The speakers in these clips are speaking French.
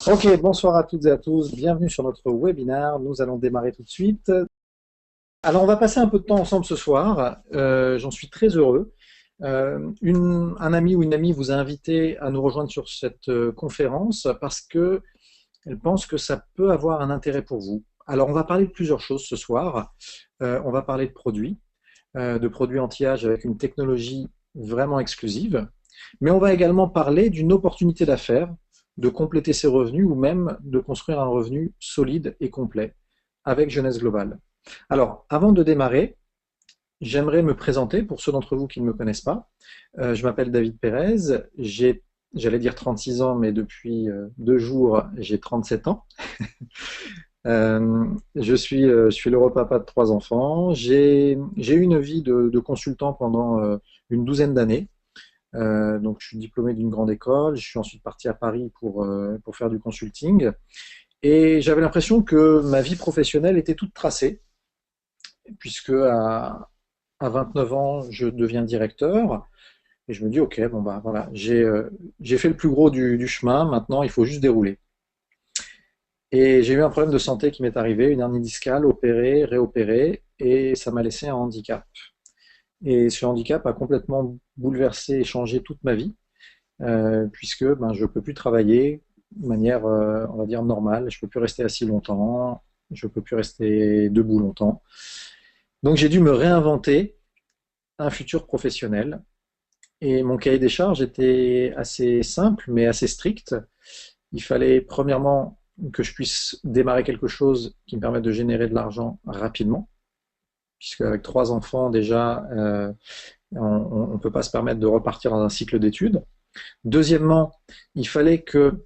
Ok, bonsoir à toutes et à tous, bienvenue sur notre webinaire. Nous allons démarrer tout de suite. Alors, on va passer un peu de temps ensemble ce soir. J'en suis très heureux. Un ami ou une amie vous a invité à nous rejoindre sur cette conférence parce que elle pense que ça peut avoir un intérêt pour vous. Alors, on va parler de plusieurs choses ce soir. On va parler de produits anti-âge avec une technologie vraiment exclusive. Mais on va également parler d'une opportunité d'affaires, de compléter ses revenus ou même de construire un revenu solide et complet avec Jeunesse Globale. Alors, avant de démarrer, j'aimerais me présenter pour ceux d'entre vous qui ne me connaissent pas. Je m'appelle David Pérez, j'allais dire 36 ans, mais depuis 2 jours, j'ai 37 ans. Je suis l'heureux papa de 3 enfants. J'ai eu une vie de consultant pendant une douzaine d'années. Donc, je suis diplômé d'une grande école. Je suis ensuite parti à Paris pour faire du consulting. Et j'avais l'impression que ma vie professionnelle était toute tracée, puisque à 29 ans, je deviens directeur. Et je me dis, OK, bon, bah voilà, j'ai fait le plus gros du chemin. Maintenant, il faut juste dérouler. Et j'ai eu un problème de santé qui m'est arrivé, une hernie discale, opérée, réopérée, et ça m'a laissé un handicap. Et ce handicap a complètement bouleversé et changé toute ma vie. Puisque ben, je ne peux plus travailler de manière, on va dire, normale. Je ne peux plus rester assis longtemps, je ne peux plus rester debout longtemps. Donc j'ai dû me réinventer un futur professionnel. Et mon cahier des charges était assez simple, mais assez strict. Il fallait premièrement que je puisse démarrer quelque chose qui me permette de générer de l'argent rapidement, puisque avec 3 enfants déjà, on ne peut pas se permettre de repartir dans un cycle d'études. Deuxièmement, il fallait que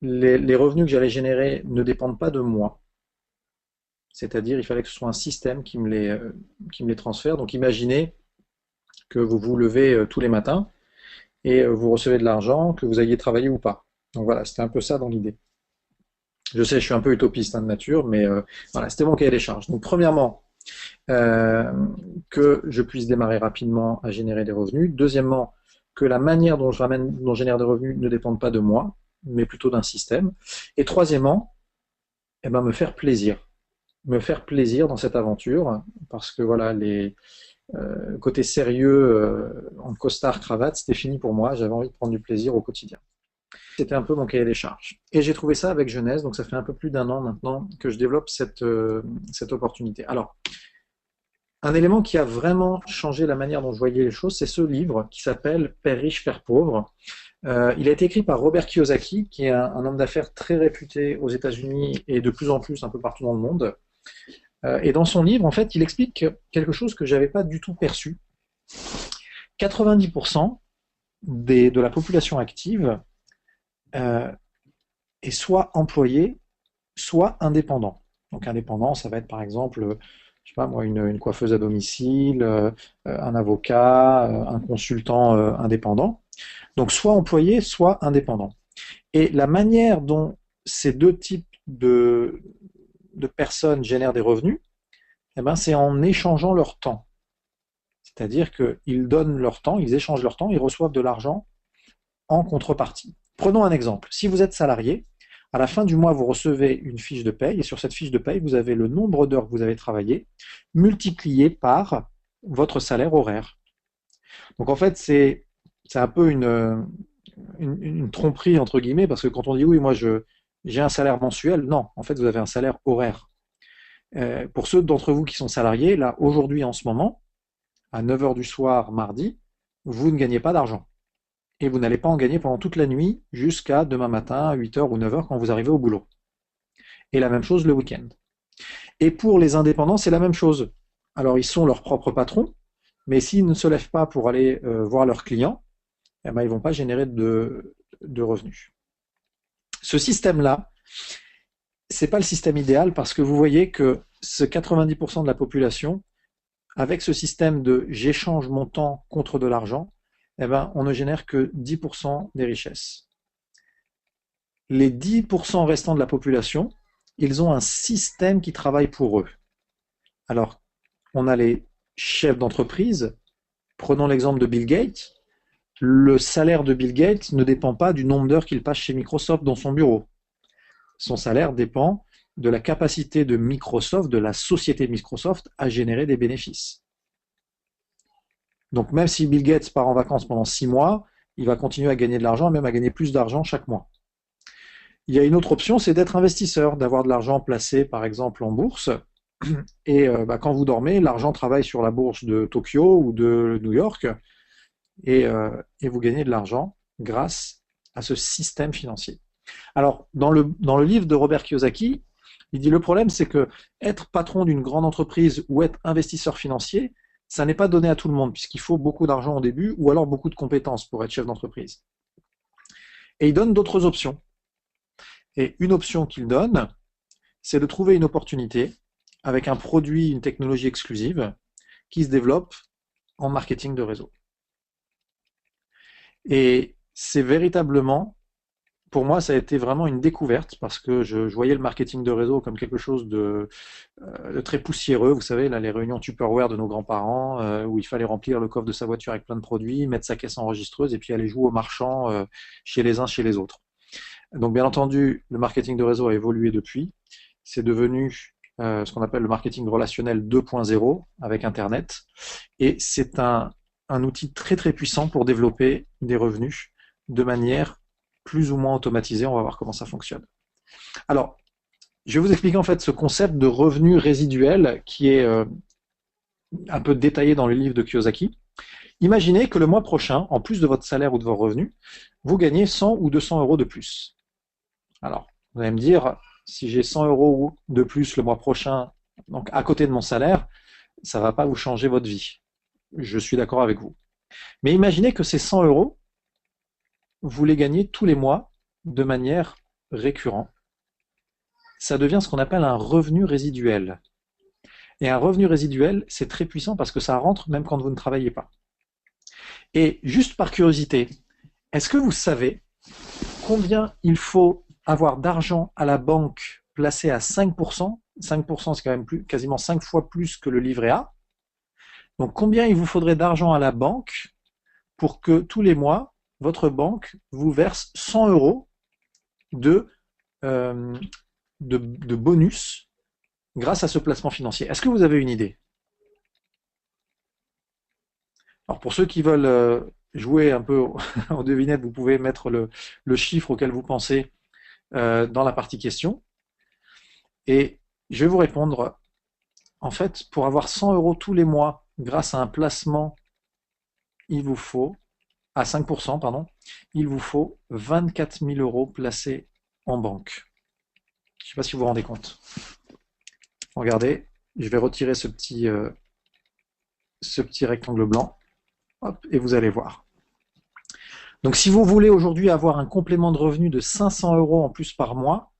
les revenus que j'allais générer ne dépendent pas de moi. C'est-à-dire, il fallait que ce soit un système qui me les transfère. Donc, imaginez que vous vous levez tous les matins et vous recevez de l'argent, que vous ayez travaillé ou pas. Donc voilà, c'était un peu ça dans l'idée. Je sais, je suis un peu utopiste hein, de nature, mais voilà, c'était mon cahier des charges. Donc, premièrement, euh, que je puisse démarrer rapidement à générer des revenus. Deuxièmement, que la manière dont je génère des revenus ne dépende pas de moi, mais plutôt d'un système. Et troisièmement, eh ben, me faire plaisir. Me faire plaisir dans cette aventure, parce que voilà, les côtés sérieux en costard cravate, c'était fini pour moi. J'avais envie de prendre du plaisir au quotidien. C'était un peu mon cahier des charges. Et j'ai trouvé ça avec Jeunesse, donc ça fait un peu plus d'un an maintenant que je développe cette opportunité. Alors, un élément qui a vraiment changé la manière dont je voyais les choses, c'est ce livre qui s'appelle Père riche, Père pauvre. Il a été écrit par Robert Kiyosaki, qui est un homme d'affaires très réputé aux États-Unis et de plus en plus un peu partout dans le monde. Et dans son livre, en fait, il explique quelque chose que j'avais pas du tout perçu. 90% de la population active euh, est soit employé, soit indépendant. Donc indépendant, ça va être par exemple, je sais pas moi, une coiffeuse à domicile, un avocat, un consultant indépendant. Donc soit employé, soit indépendant. Et la manière dont ces deux types de personnes génèrent des revenus, eh ben, c'est en échangeant leur temps. C'est-à-dire qu'ils donnent leur temps, ils échangent leur temps, ils reçoivent de l'argent en contrepartie. Prenons un exemple. Si vous êtes salarié, à la fin du mois, vous recevez une fiche de paye et sur cette fiche de paye, vous avez le nombre d'heures que vous avez travaillé multiplié par votre salaire horaire. Donc en fait, c'est un peu une tromperie entre guillemets parce que quand on dit oui, moi j'ai un salaire mensuel, non, en fait vous avez un salaire horaire. Pour ceux d'entre vous qui sont salariés, là aujourd'hui en ce moment, à 9 heures du soir mardi, vous ne gagnez pas d'argent. Et vous n'allez pas en gagner pendant toute la nuit jusqu'à demain matin à 8 heures ou 9 heures quand vous arrivez au boulot. Et la même chose le week-end. Et pour les indépendants, c'est la même chose. Alors ils sont leurs propres patrons, mais s'ils ne se lèvent pas pour aller voir leurs clients, eh ben, ils ne vont pas générer de revenus. Ce système-là, c'est pas le système idéal parce que vous voyez que ce 90% de la population, avec ce système de j'échange mon temps contre de l'argent, eh ben, on ne génère que 10% des richesses. Les 10% restants de la population, ils ont un système qui travaille pour eux. Alors, on a les chefs d'entreprise. Prenons l'exemple de Bill Gates. Le salaire de Bill Gates ne dépend pas du nombre d'heures qu'il passe chez Microsoft dans son bureau. son salaire dépend de la capacité de Microsoft, de la société Microsoft, à générer des bénéfices. Donc même si Bill Gates part en vacances pendant 6 mois, il va continuer à gagner de l'argent, même à gagner plus d'argent chaque mois. Il y a une autre option, c'est d'être investisseur, d'avoir de l'argent placé par exemple en bourse. Et quand vous dormez, l'argent travaille sur la bourse de Tokyo ou de New York et vous gagnez de l'argent grâce à ce système financier. Alors, dans le livre de Robert Kiyosaki, il dit le problème, c'est que être patron d'une grande entreprise ou être investisseur financier, ça n'est pas donné à tout le monde, puisqu'il faut beaucoup d'argent au début ou alors beaucoup de compétences pour être chef d'entreprise. Et il donne d'autres options. Et une option qu'il donne, c'est de trouver une opportunité avec un produit, une technologie exclusive qui se développe en marketing de réseau. Et c'est véritablement, pour moi, ça a été vraiment une découverte parce que je voyais le marketing de réseau comme quelque chose de très poussiéreux. Vous savez, là, les réunions Tupperware de nos grands-parents où il fallait remplir le coffre de sa voiture avec plein de produits, mettre sa caisse enregistreuse et puis aller jouer au marchand chez les uns, chez les autres. Donc, bien entendu, le marketing de réseau a évolué depuis. C'est devenu ce qu'on appelle le marketing relationnel 2.0 avec Internet. Et c'est un outil très très puissant pour développer des revenus de manière plus ou moins automatisée. On va voir comment ça fonctionne. Alors, je vais vous expliquer en fait ce concept de revenu résiduel qui est un peu détaillé dans le livre de Kiyosaki. Imaginez que le mois prochain, en plus de votre salaire ou de vos revenus, vous gagnez 100 ou 200 euros de plus. Alors, vous allez me dire, si j'ai 100 euros de plus le mois prochain, donc à côté de mon salaire, ça ne va pas vous changer votre vie. Je suis d'accord avec vous. Mais imaginez que ces 100 euros, vous les gagnez tous les mois de manière récurrente. Ça devient ce qu'on appelle un revenu résiduel. Et un revenu résiduel, c'est très puissant parce que ça rentre même quand vous ne travaillez pas. Et juste par curiosité, est-ce que vous savez combien il faut avoir d'argent à la banque placé à 5%? 5%, c'est quand même quasiment 5 fois plus que le livret A. Donc combien il vous faudrait d'argent à la banque pour que tous les mois, votre banque vous verse 100 euros de bonus grâce à ce placement financier? Est-ce que vous avez une idée? Alors pour ceux qui veulent jouer un peu en devinette, vous pouvez mettre le chiffre auquel vous pensez dans la partie question. Et je vais vous répondre, en fait, pour avoir 100 euros tous les mois grâce à un placement, il vous faut, à 5%, pardon, il vous faut 24 000 euros placés en banque. Je ne sais pas si vous vous rendez compte. Regardez, je vais retirer ce petit rectangle blanc. Hop, et vous allez voir. Donc si vous voulez aujourd'hui avoir un complément de revenu de 500 euros en plus par mois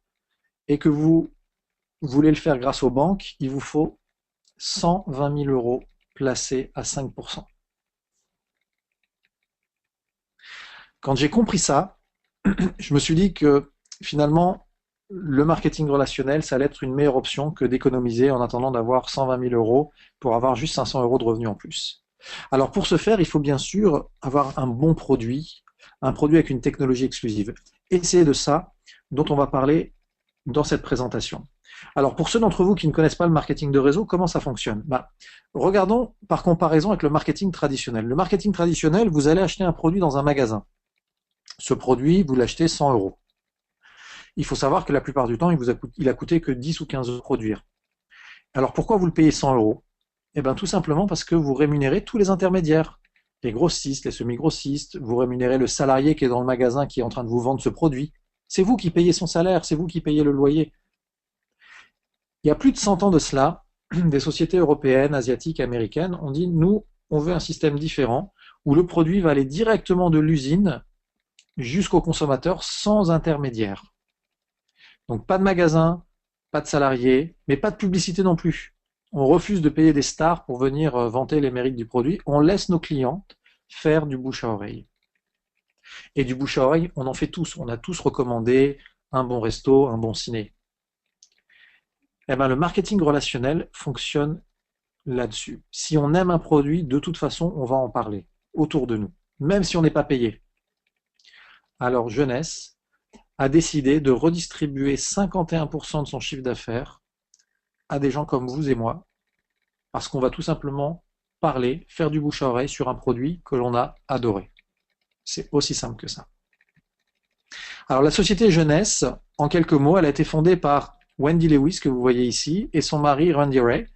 et que vous voulez le faire grâce aux banques, il vous faut 120 000 euros placés à 5%. Quand j'ai compris ça, je me suis dit que finalement, le marketing relationnel, ça allait être une meilleure option que d'économiser en attendant d'avoir 120 000 euros pour avoir juste 500 euros de revenus en plus. Alors pour ce faire, il faut bien sûr avoir un bon produit, un produit avec une technologie exclusive. Et c'est de ça dont on va parler dans cette présentation. Alors pour ceux d'entre vous qui ne connaissent pas le marketing de réseau, comment ça fonctionne? Regardons par comparaison avec le marketing traditionnel. Le marketing traditionnel, vous allez acheter un produit dans un magasin. Ce produit, vous l'achetez 100 euros. Il faut savoir que la plupart du temps, il a coûté que 10 ou 15 euros à produire. Alors pourquoi vous le payez 100 euros? Eh bien tout simplement parce que vous rémunérez tous les intermédiaires, les grossistes, les semi-grossistes, vous rémunérez le salarié qui est dans le magasin qui est en train de vous vendre ce produit. C'est vous qui payez son salaire, c'est vous qui payez le loyer. Il y a plus de 100 ans de cela, des sociétés européennes, asiatiques, américaines ont dit, nous, on veut un système différent où le produit va aller directement de l'usine jusqu'au consommateur sans intermédiaire. Donc pas de magasin, pas de salariés, mais pas de publicité non plus. On refuse de payer des stars pour venir vanter les mérites du produit. On laisse nos clients faire du bouche à oreille. Et du bouche à oreille, on en fait tous. On a tous recommandé un bon resto, un bon ciné. Eh bien, le marketing relationnel fonctionne là-dessus. Si on aime un produit, de toute façon, on va en parler autour de nous, même si on n'est pas payé. Alors, jeunesse, a décidé de redistribuer 51% de son chiffre d'affaires à des gens comme vous et moi, parce qu'on va tout simplement parler, faire du bouche à oreille sur un produit que l'on a adoré. C'est aussi simple que ça. Alors la société Jeunesse, en quelques mots, elle a été fondée par Wendy Lewis, que vous voyez ici, et son mari Randy Ray.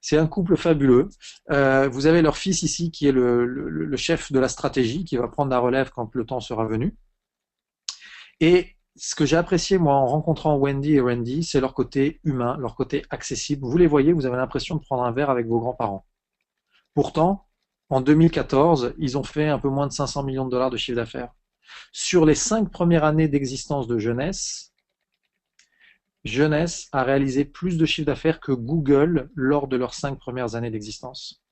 C'est un couple fabuleux. Vous avez leur fils ici, qui est le chef de la stratégie, qui va prendre la relève quand le temps sera venu. Et ce que j'ai apprécié, moi, en rencontrant Wendy et Randy, c'est leur côté humain, leur côté accessible. Vous les voyez, vous avez l'impression de prendre un verre avec vos grands-parents. Pourtant, en 2014, ils ont fait un peu moins de 500 millions de dollars de chiffre d'affaires. Sur les 5 premières années d'existence de Jeunesse, Jeunesse a réalisé plus de chiffre d'affaires que Google lors de leurs 5 premières années d'existence.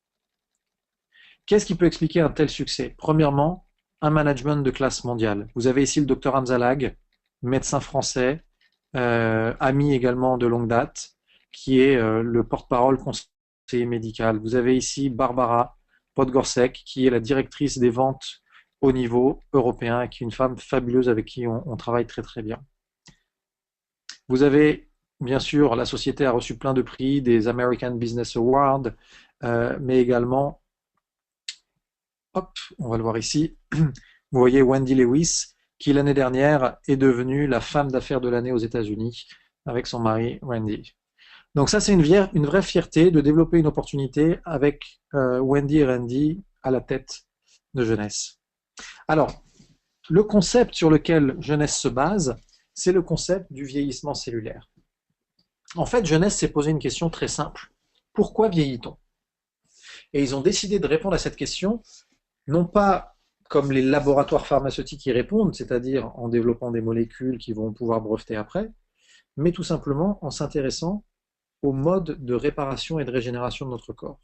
Qu'est-ce qui peut expliquer un tel succès? Premièrement, un management de classe mondiale. Vous avez ici le docteur Hamza Lag, médecin français, ami également de longue date, qui est le porte-parole conseiller médical. Vous avez ici Barbara Podgorczak, qui est la directrice des ventes au niveau européen, et qui est une femme fabuleuse avec qui on travaille très très bien. Vous avez, bien sûr, la société a reçu plein de prix, des American Business Awards, mais également, hop, on va le voir ici, vous voyez Wendy Lewis, qui l'année dernière est devenue la femme d'affaires de l'année aux États-Unis avec son mari Randy. Donc ça, c'est une vraie fierté de développer une opportunité avec Wendy et Randy à la tête de Jeunesse. Alors, le concept sur lequel Jeunesse se base, c'est le concept du vieillissement cellulaire. En fait, Jeunesse s'est posé une question très simple. Pourquoi vieillit-on? Et ils ont décidé de répondre à cette question, non pas comme les laboratoires pharmaceutiques y répondent, c'est-à-dire en développant des molécules qui vont pouvoir breveter après, mais tout simplement en s'intéressant au mode de réparation et de régénération de notre corps.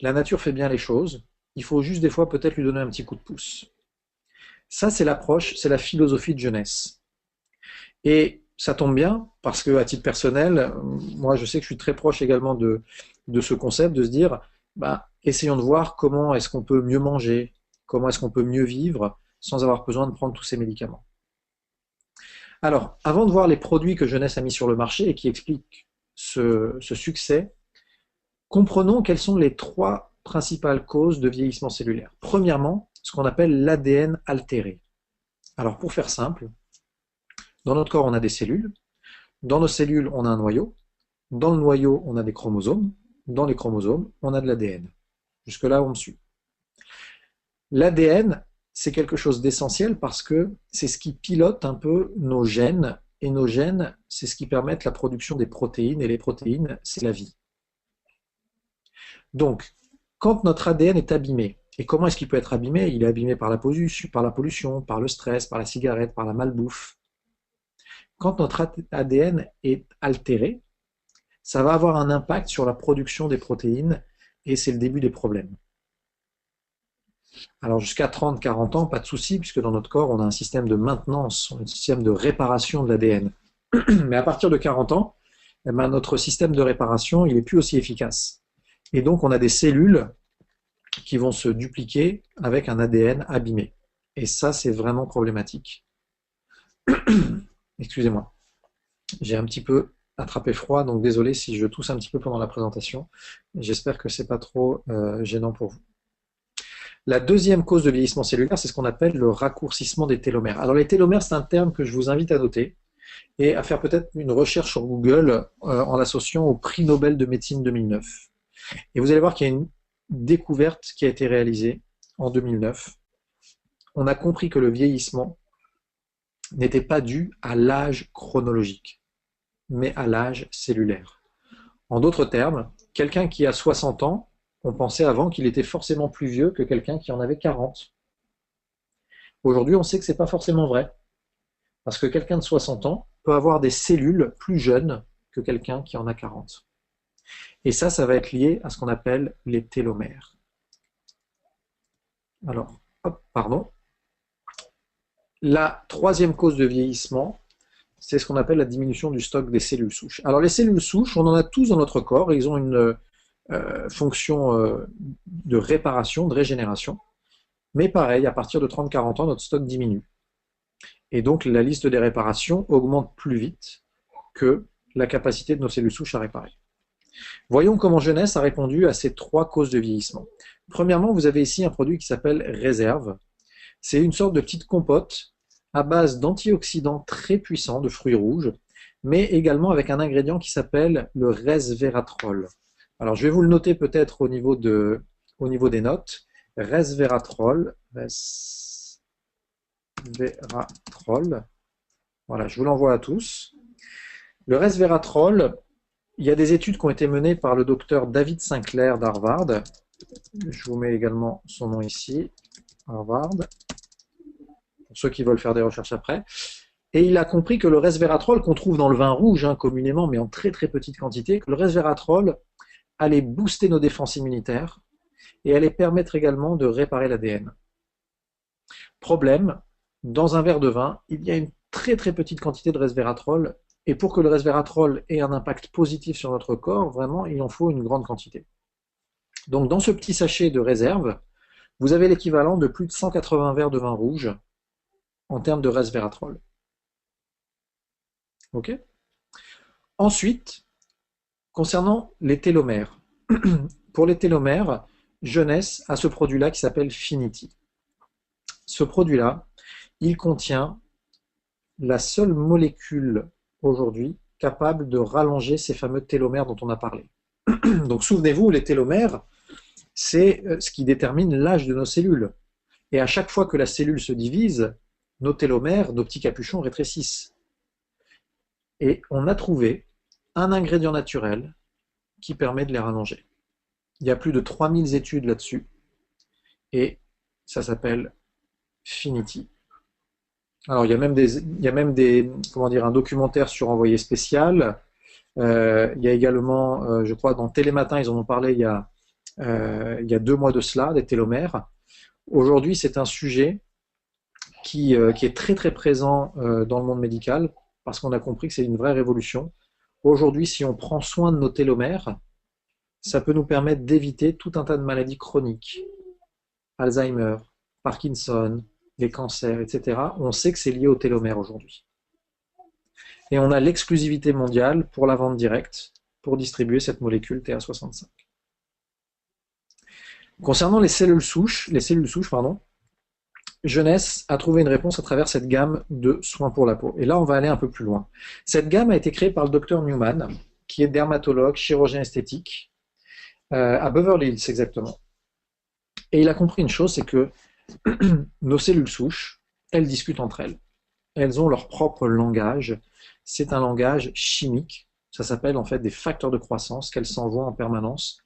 La nature fait bien les choses, il faut juste des fois peut-être lui donner un petit coup de pouce. Ça, c'est l'approche, c'est la philosophie de Jeunesse. Et ça tombe bien, parce que à titre personnel, moi je sais que je suis très proche également de ce concept, de se dire, bah, essayons de voir comment est-ce qu'on peut mieux manger, comment est-ce qu'on peut mieux vivre, sans avoir besoin de prendre tous ces médicaments. Alors, avant de voir les produits que Jeunesse a mis sur le marché et qui expliquent ce succès, comprenons quelles sont les 3 principales causes de vieillissement cellulaire. Premièrement, ce qu'on appelle l'ADN altéré. Alors, pour faire simple, dans notre corps, on a des cellules. Dans nos cellules, on a un noyau. Dans le noyau, on a des chromosomes. Dans les chromosomes, on a de l'ADN. Jusque-là, on me suit. L'ADN, c'est quelque chose d'essentiel parce que c'est ce qui pilote un peu nos gènes. Et nos gènes, c'est ce qui permet la production des protéines. Et les protéines, c'est la vie. Donc, quand notre ADN est abîmé, et comment est-ce qu'il peut être abîmé? Il est abîmé par la pollution, par le stress, par la cigarette, par la malbouffe. Quand notre ADN est altéré, ça va avoir un impact sur la production des protéines et c'est le début des problèmes. Alors jusqu'à 30-40 ans, pas de souci, puisque dans notre corps, on a un système de maintenance, un système de réparation de l'ADN. Mais à partir de 40 ans, eh ben, notre système de réparation, il n'est plus aussi efficace. Et donc, on a des cellules qui vont se dupliquer avec un ADN abîmé. Et ça, c'est vraiment problématique. Excusez-moi. J'ai un petit peu attrapé froid, donc désolé si je tousse un petit peu pendant la présentation. J'espère que c'est pas trop gênant pour vous. La deuxième cause de vieillissement cellulaire, c'est ce qu'on appelle le raccourcissement des télomères. Alors les télomères, c'est un terme que je vous invite à noter et à faire peut-être une recherche sur Google en l'associant au prix Nobel de médecine 2009. Et vous allez voir qu'il y a une découverte qui a été réalisée en 2009. On a compris que le vieillissement n'était pas dû à l'âge chronologique, mais à l'âge cellulaire. En d'autres termes, quelqu'un qui a 60 ans, on pensait avant qu'il était forcément plus vieux que quelqu'un qui en avait 40. Aujourd'hui, on sait que ce n'est pas forcément vrai, parce que quelqu'un de 60 ans peut avoir des cellules plus jeunes que quelqu'un qui en a 40. Et ça va être lié à ce qu'on appelle les télomères. Alors, hop, pardon. La troisième cause de vieillissement, c'est ce qu'on appelle la diminution du stock des cellules souches. Alors les cellules souches, on en a tous dans notre corps, et ils ont une fonction de réparation, de régénération. Mais pareil, à partir de 30-40 ans, notre stock diminue. Et donc la liste des réparations augmente plus vite que la capacité de nos cellules souches à réparer. Voyons comment Jeunesse a répondu à ces trois causes de vieillissement. Premièrement, vous avez ici un produit qui s'appelle Réserve. C'est une sorte de petite compote à base d'antioxydants très puissants, de fruits rouges, mais également avec un ingrédient qui s'appelle le resveratrol. Alors je vais vous le noter peut-être au niveau des notes. Resveratrol, voilà, je vous l'envoie à tous. Le resveratrol, il y a des études qui ont été menées par le docteur David Sinclair d'Harvard. Je vous mets également son nom ici, Harvard, pour ceux qui veulent faire des recherches après. Et il a compris que le resveratrol, qu'on trouve dans le vin rouge communément, mais en très très petite quantité, que le resveratrol allait booster nos défenses immunitaires et allait permettre également de réparer l'ADN. Problème, dans un verre de vin, il y a une très très petite quantité de resveratrol, et pour que le resveratrol ait un impact positif sur notre corps, vraiment, il en faut une grande quantité. Donc dans ce petit sachet de réserve, vous avez l'équivalent de plus de 180 verres de vin rouge en termes de resveratrol. Ok ? Ensuite, concernant les télomères. Pour les télomères, Jeunesse a ce produit-là qui s'appelle Finity. Ce produit-là, il contient la seule molécule aujourd'hui capable de rallonger ces fameux télomères dont on a parlé. Donc souvenez-vous, les télomères, c'est ce qui détermine l'âge de nos cellules. Et à chaque fois que la cellule se divise, nos télomères, nos petits capuchons rétrécissent. Et on a trouvé un ingrédient naturel qui permet de les rallonger. Il y a plus de 3000 études là-dessus. Et ça s'appelle Finity. Alors, il y a même un documentaire sur Envoyé spécial. Il y a également, je crois, dans Télématin, ils en ont parlé il y a 2 mois de cela, des télomères. Aujourd'hui, c'est un sujet qui est très très présent dans le monde médical parce qu'on a compris que c'est une vraie révolution. Aujourd'hui, si on prend soin de nos télomères, ça peut nous permettre d'éviter tout un tas de maladies chroniques, Alzheimer, Parkinson, les cancers, etc. On sait que c'est lié aux télomères aujourd'hui. Et on a l'exclusivité mondiale pour la vente directe pour distribuer cette molécule TA65. Concernant les cellules souches, Jeunesse a trouvé une réponse à travers cette gamme de soins pour la peau. Et là, on va aller un peu plus loin. Cette gamme a été créée par le docteur Newman, qui est dermatologue, chirurgien esthétique, à Beverly Hills exactement. Et il a compris une chose, c'est que nos cellules souches, elles discutent entre elles. Elles ont leur propre langage. C'est un langage chimique. Ça s'appelle en fait des facteurs de croissance qu'elles s'envoient en permanence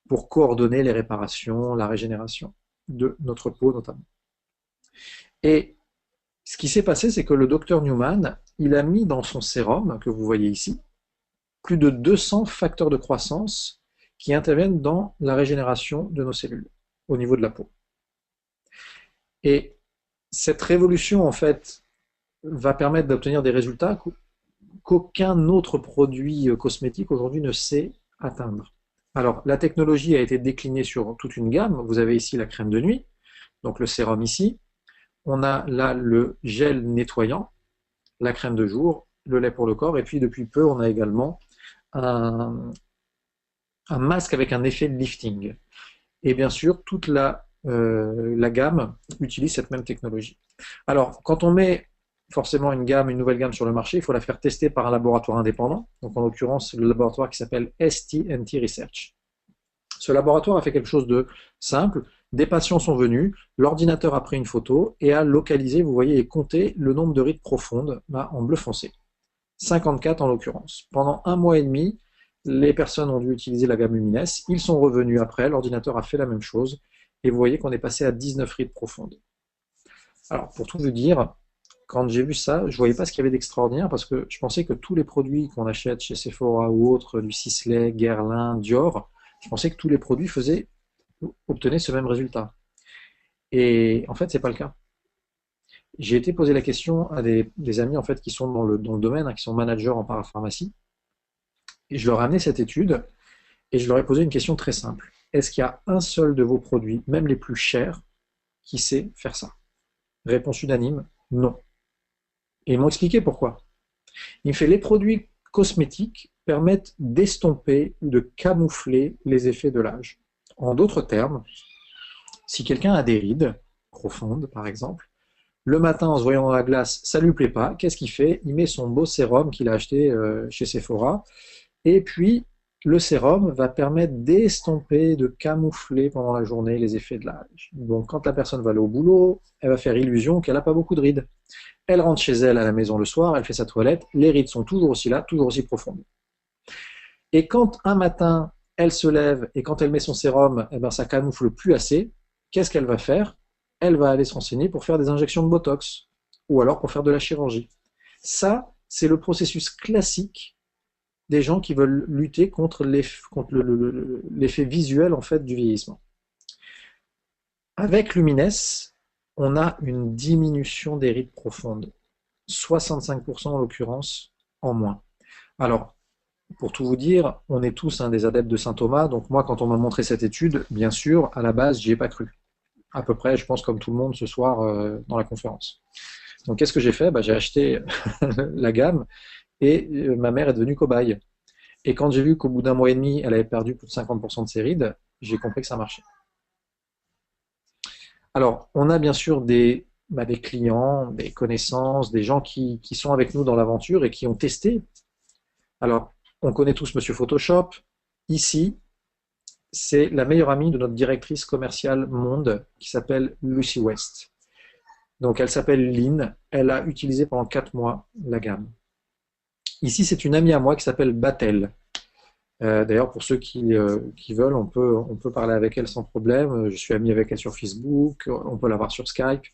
pour coordonner les réparations, la régénération de notre peau notamment. Et ce qui s'est passé, c'est que le docteur Newman, il a mis dans son sérum, que vous voyez ici, plus de 200 facteurs de croissance qui interviennent dans la régénération de nos cellules au niveau de la peau. Et cette révolution, en fait, va permettre d'obtenir des résultats qu'aucun autre produit cosmétique aujourd'hui ne sait atteindre. Alors, la technologie a été déclinée sur toute une gamme. Vous avez ici la crème de nuit, donc le sérum ici. On a là le gel nettoyant, la crème de jour, le lait pour le corps, et puis depuis peu, on a également un masque avec un effet lifting. Et bien sûr, toute la gamme utilise cette même technologie. Alors, quand on met forcément une nouvelle gamme sur le marché, il faut la faire tester par un laboratoire indépendant, donc en l'occurrence le laboratoire qui s'appelle STNT Research. Ce laboratoire a fait quelque chose de simple. Des patients sont venus, l'ordinateur a pris une photo et a localisé, vous voyez, et compté le nombre de rides profondes là, en bleu foncé. 54 en l'occurrence. Pendant 1 mois et demi, les personnes ont dû utiliser la gamme Lumines. Ils sont revenus après, l'ordinateur a fait la même chose. Et vous voyez qu'on est passé à 19 rides profondes. Alors, pour tout vous dire, quand j'ai vu ça, je ne voyais pas ce qu'il y avait d'extraordinaire parce que je pensais que tous les produits qu'on achète chez Sephora ou autres, du Sisley, Guerlain, Dior, je pensais que tous les produits obtenaient ce même résultat. Et en fait, ce n'est pas le cas. J'ai été poser la question à des amis en fait, qui sont dans le domaine, qui sont managers en parapharmacie. Et je leur ai amené cette étude et je leur ai posé une question très simple. Est-ce qu'il y a un seul de vos produits, même les plus chers, qui sait faire ça? Réponse unanime, non. Et ils m'ont expliqué pourquoi. Il me fait les produits cosmétiques permettent d'estomper ou de camoufler les effets de l'âge. En d'autres termes, si quelqu'un a des rides profondes, par exemple, le matin en se voyant dans la glace, ça lui plaît pas, qu'est-ce qu'il fait? Il met son beau sérum qu'il a acheté chez Sephora, et puis le sérum va permettre d'estomper, de camoufler pendant la journée les effets de l'âge. Donc quand la personne va aller au boulot, elle va faire illusion qu'elle n'a pas beaucoup de rides. Elle rentre chez elle à la maison le soir, elle fait sa toilette, les rides sont toujours aussi là, toujours aussi profondes. Et quand un matin, elle se lève et quand elle met son sérum, eh ben, ça camoufle plus assez, qu'est-ce qu'elle va faire? Elle va aller se renseigner pour faire des injections de Botox ou alors pour faire de la chirurgie. Ça, c'est le processus classique des gens qui veulent lutter contre l'effet visuel en fait du vieillissement. Avec Lumines, on a une diminution des rides profondes, 65% en l'occurrence en moins. Alors, pour tout vous dire, on est tous des adeptes de Saint Thomas, donc moi quand on m'a montré cette étude, bien sûr, à la base, j'y ai pas cru. À peu près, je pense comme tout le monde ce soir dans la conférence. Donc qu'est-ce que j'ai fait? J'ai acheté la gamme et ma mère est devenue cobaye. Et quand j'ai vu qu'au bout d'un mois et demi, elle avait perdu plus de 50% de ses rides, j'ai compris que ça marchait. Alors, on a bien sûr des clients, des connaissances, des gens qui sont avec nous dans l'aventure et qui ont testé. Alors, on connaît tous Monsieur Photoshop. Ici, c'est la meilleure amie de notre directrice commerciale monde qui s'appelle Lucy West. Donc, elle s'appelle Lynn. Elle a utilisé pendant 4 mois la gamme. Ici, c'est une amie à moi qui s'appelle Batel. D'ailleurs, pour ceux qui veulent, on peut parler avec elle sans problème. Je suis ami avec elle sur Facebook, on peut la voir sur Skype.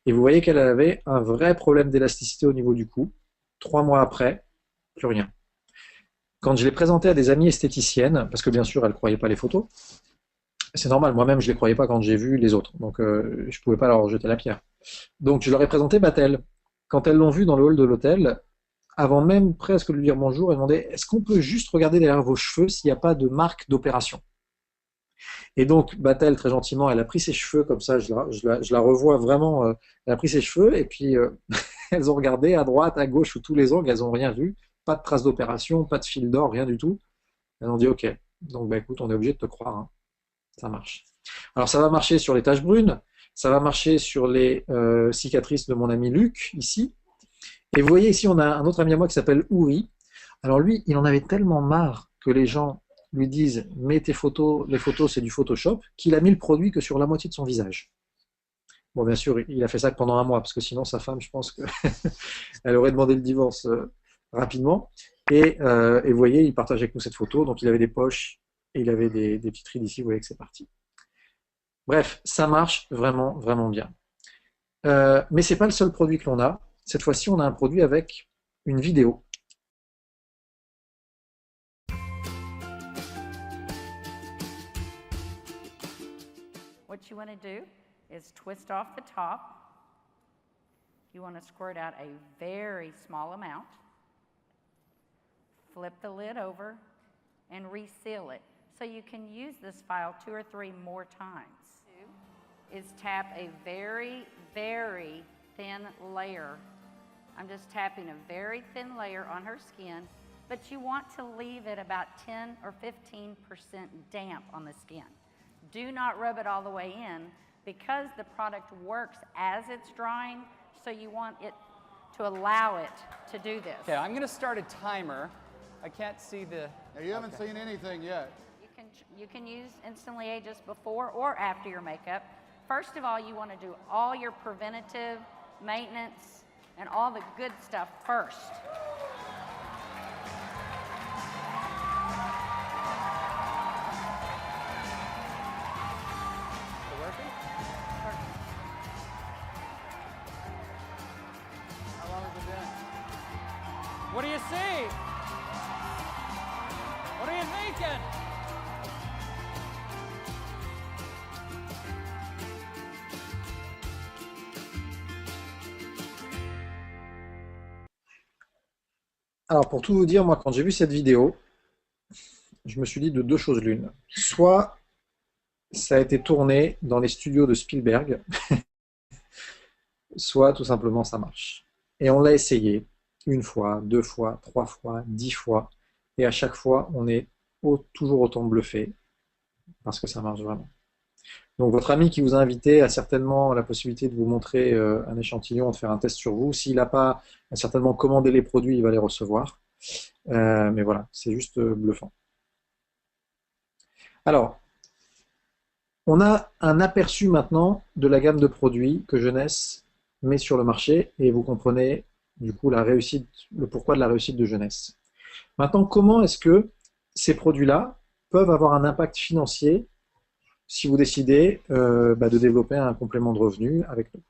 Et vous voyez qu'elle avait un vrai problème d'élasticité au niveau du cou. 3 mois après, plus rien. Quand je l'ai présentée à des amies esthéticiennes, parce que bien sûr, elles ne croyaient pas les photos, c'est normal, moi-même, je ne les croyais pas quand j'ai vu les autres. Donc, je ne pouvais pas leur jeter la pierre. Donc, je leur ai présenté Batel. Quand elles l'ont vu dans le hall de l'hôtel, avant même presque de lui dire bonjour, elle demandait est-ce qu'on peut juste regarder derrière vos cheveux s'il n'y a pas de marque d'opération. Et donc, Batel, très gentiment, elle a pris ses cheveux comme ça, je la revois vraiment, elle a pris ses cheveux et puis elles ont regardé à droite, à gauche, sous tous les angles, elles n'ont rien vu, pas de traces d'opération, pas de fil d'or, rien du tout. Elles ont dit ok, donc écoute, on est obligé de te croire, hein. Ça marche. Alors ça va marcher sur les taches brunes, ça va marcher sur les cicatrices de mon ami Luc, ici. Et vous voyez ici, on a un autre ami à moi qui s'appelle Ouri. Alors lui, il en avait tellement marre que les gens lui disent mets tes photos, les photos c'est du Photoshop, qu'il a mis le produit que sur la moitié de son visage. Bon, bien sûr, il a fait ça pendant un mois, parce que sinon sa femme, je pense qu'elle aurait demandé le divorce rapidement. Et vous voyez, il partage avec nous cette photo, donc il avait des poches et il avait des petites rides ici, vous voyez que c'est parti. Bref, ça marche vraiment, vraiment bien. Mais c'est pas le seul produit que l'on a. Cette fois-ci, on a un produit avec une vidéo. What you want to do is twist off the top. You want to squirt out a very small amount. Flip the lid over and reseal it. So you can use this file 2 or 3 more times. Is tap a very, very thin layer. I'm just tapping a very thin layer on her skin, but you want to leave it about 10 or 15% damp on the skin. Do not rub it all the way in because the product works as it's drying, so you want it to allow it to do this. Okay, I'm going to start a timer. I can't see the... Now, you haven't seen anything yet. You can use Instantly Ageless before or after your makeup. First of all, you want to do all your preventative maintenance and all the good stuff first. How long has it been? What do you see? What are you thinking? Alors pour tout vous dire, moi quand j'ai vu cette vidéo, je me suis dit de 2 choses l'une. Soit ça a été tourné dans les studios de Spielberg, soit tout simplement ça marche. Et on l'a essayé une fois, deux fois, trois fois, 10 fois. Et à chaque fois, on est toujours autant bluffé parce que ça marche vraiment. Donc votre ami qui vous a invité a certainement la possibilité de vous montrer un échantillon, de faire un test sur vous. S'il n'a pas certainement commandé les produits, il va les recevoir. Mais voilà, c'est juste bluffant. Alors, on a un aperçu maintenant de la gamme de produits que Jeunesse met sur le marché et vous comprenez du coup la réussite, le pourquoi de la réussite de Jeunesse. Maintenant, comment est-ce que ces produits-là peuvent avoir un impact financier si vous décidez de développer un complément de revenu avec nous?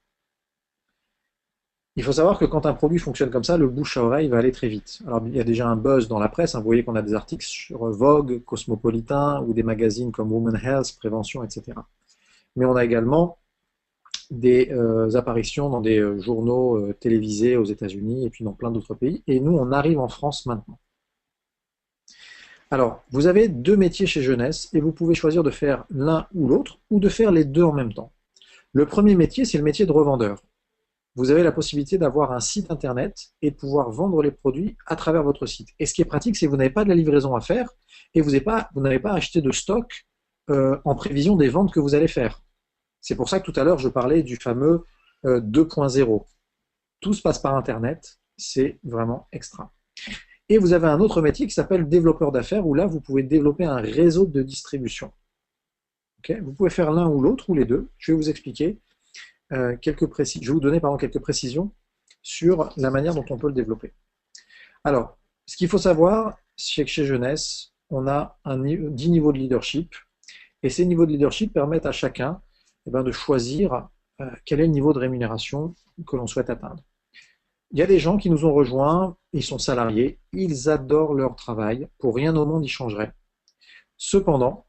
Il faut savoir que quand un produit fonctionne comme ça, le bouche à oreille va aller très vite. Alors il y a déjà un buzz dans la presse, hein, vous voyez qu'on a des articles sur Vogue, Cosmopolitan ou des magazines comme Women's Health, Prévention, etc. Mais on a également des apparitions dans des journaux télévisés aux États-Unis et puis dans plein d'autres pays. Et nous, on arrive en France maintenant. Alors, vous avez deux métiers chez Jeunesse et vous pouvez choisir de faire l'un ou l'autre ou de faire les deux en même temps. Le premier métier, c'est le métier de revendeur. Vous avez la possibilité d'avoir un site internet et de pouvoir vendre les produits à travers votre site. Et ce qui est pratique, c'est que vous n'avez pas de la livraison à faire et vous n'avez pas acheté de stock en prévision des ventes que vous allez faire. C'est pour ça que tout à l'heure, je parlais du fameux 2.0. Tout se passe par internet, c'est vraiment extra. Et vous avez un autre métier qui s'appelle développeur d'affaires, où là, vous pouvez développer un réseau de distribution. Okay, vous pouvez faire l'un ou l'autre, ou les deux. Je vais vous expliquer je vais vous donner quelques précisions sur la manière dont on peut le développer. Alors, ce qu'il faut savoir, c'est que chez Jeunesse, on a 10 niveaux de leadership, et ces niveaux de leadership permettent à chacun de choisir quel est le niveau de rémunération que l'on souhaite atteindre. Il y a des gens qui nous ont rejoints, ils sont salariés, ils adorent leur travail, pour rien au monde ils changeraient. Cependant,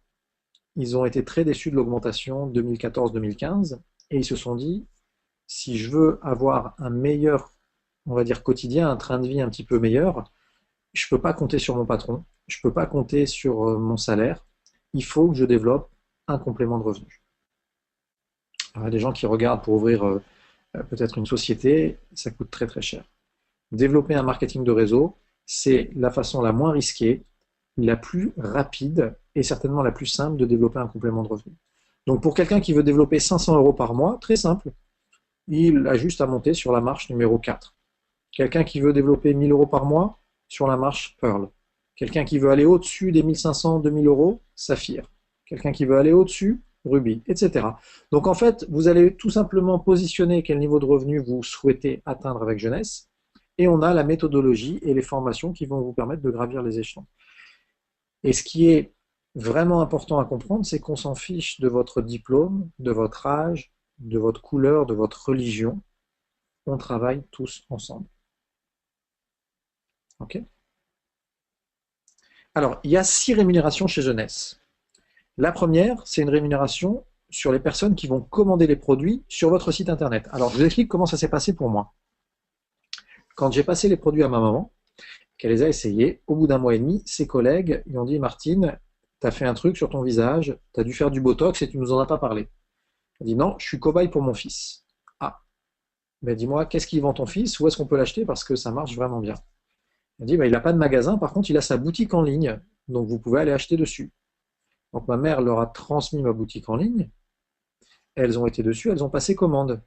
ils ont été très déçus de l'augmentation 2014-2015 et ils se sont dit, si je veux avoir un meilleur, on va dire quotidien, un train de vie un petit peu meilleur, je ne peux pas compter sur mon patron, je ne peux pas compter sur mon salaire, il faut que je développe un complément de revenu. Alors, il y a des gens qui regardent pour ouvrir peut-être une société, ça coûte très très cher. Développer un marketing de réseau, c'est la façon la moins risquée, la plus rapide et certainement la plus simple de développer un complément de revenu. Donc pour quelqu'un qui veut développer 500 € par mois, très simple, il a juste à monter sur la marche numéro 4. Quelqu'un qui veut développer 1000 € par mois, sur la marche Pearl. Quelqu'un qui veut aller au-dessus des 1500, 2000 €, Saphir. Quelqu'un qui veut aller au-dessus, Ruby, etc. Donc en fait, vous allez tout simplement positionner quel niveau de revenu vous souhaitez atteindre avec Jeunesse, et on a la méthodologie et les formations qui vont vous permettre de gravir les échelons. Et ce qui est vraiment important à comprendre, c'est qu'on s'en fiche de votre diplôme, de votre âge, de votre couleur, de votre religion. On travaille tous ensemble. Ok ? Alors, il y a 6 rémunérations chez Jeunesse. La première, c'est une rémunération sur les personnes qui vont commander les produits sur votre site internet. Alors, je vous explique comment ça s'est passé pour moi. Quand j'ai passé les produits à ma maman, qu'elle les a essayés, au bout d'un mois et demi, ses collègues lui ont dit « Martine, tu as fait un truc sur ton visage, tu as dû faire du botox et tu ne nous en as pas parlé. » Elle dit « Non, je suis cobaye pour mon fils. » Ah, ben dis-moi, qu'est-ce qu'il vend ton fils? Où est-ce qu'on peut l'acheter? Parce que ça marche vraiment bien. Elle dit « Il n'a pas de magasin, par contre il a sa boutique en ligne, donc vous pouvez aller acheter dessus. » Donc ma mère leur a transmis ma boutique en ligne, elles ont été dessus, elles ont passé commande.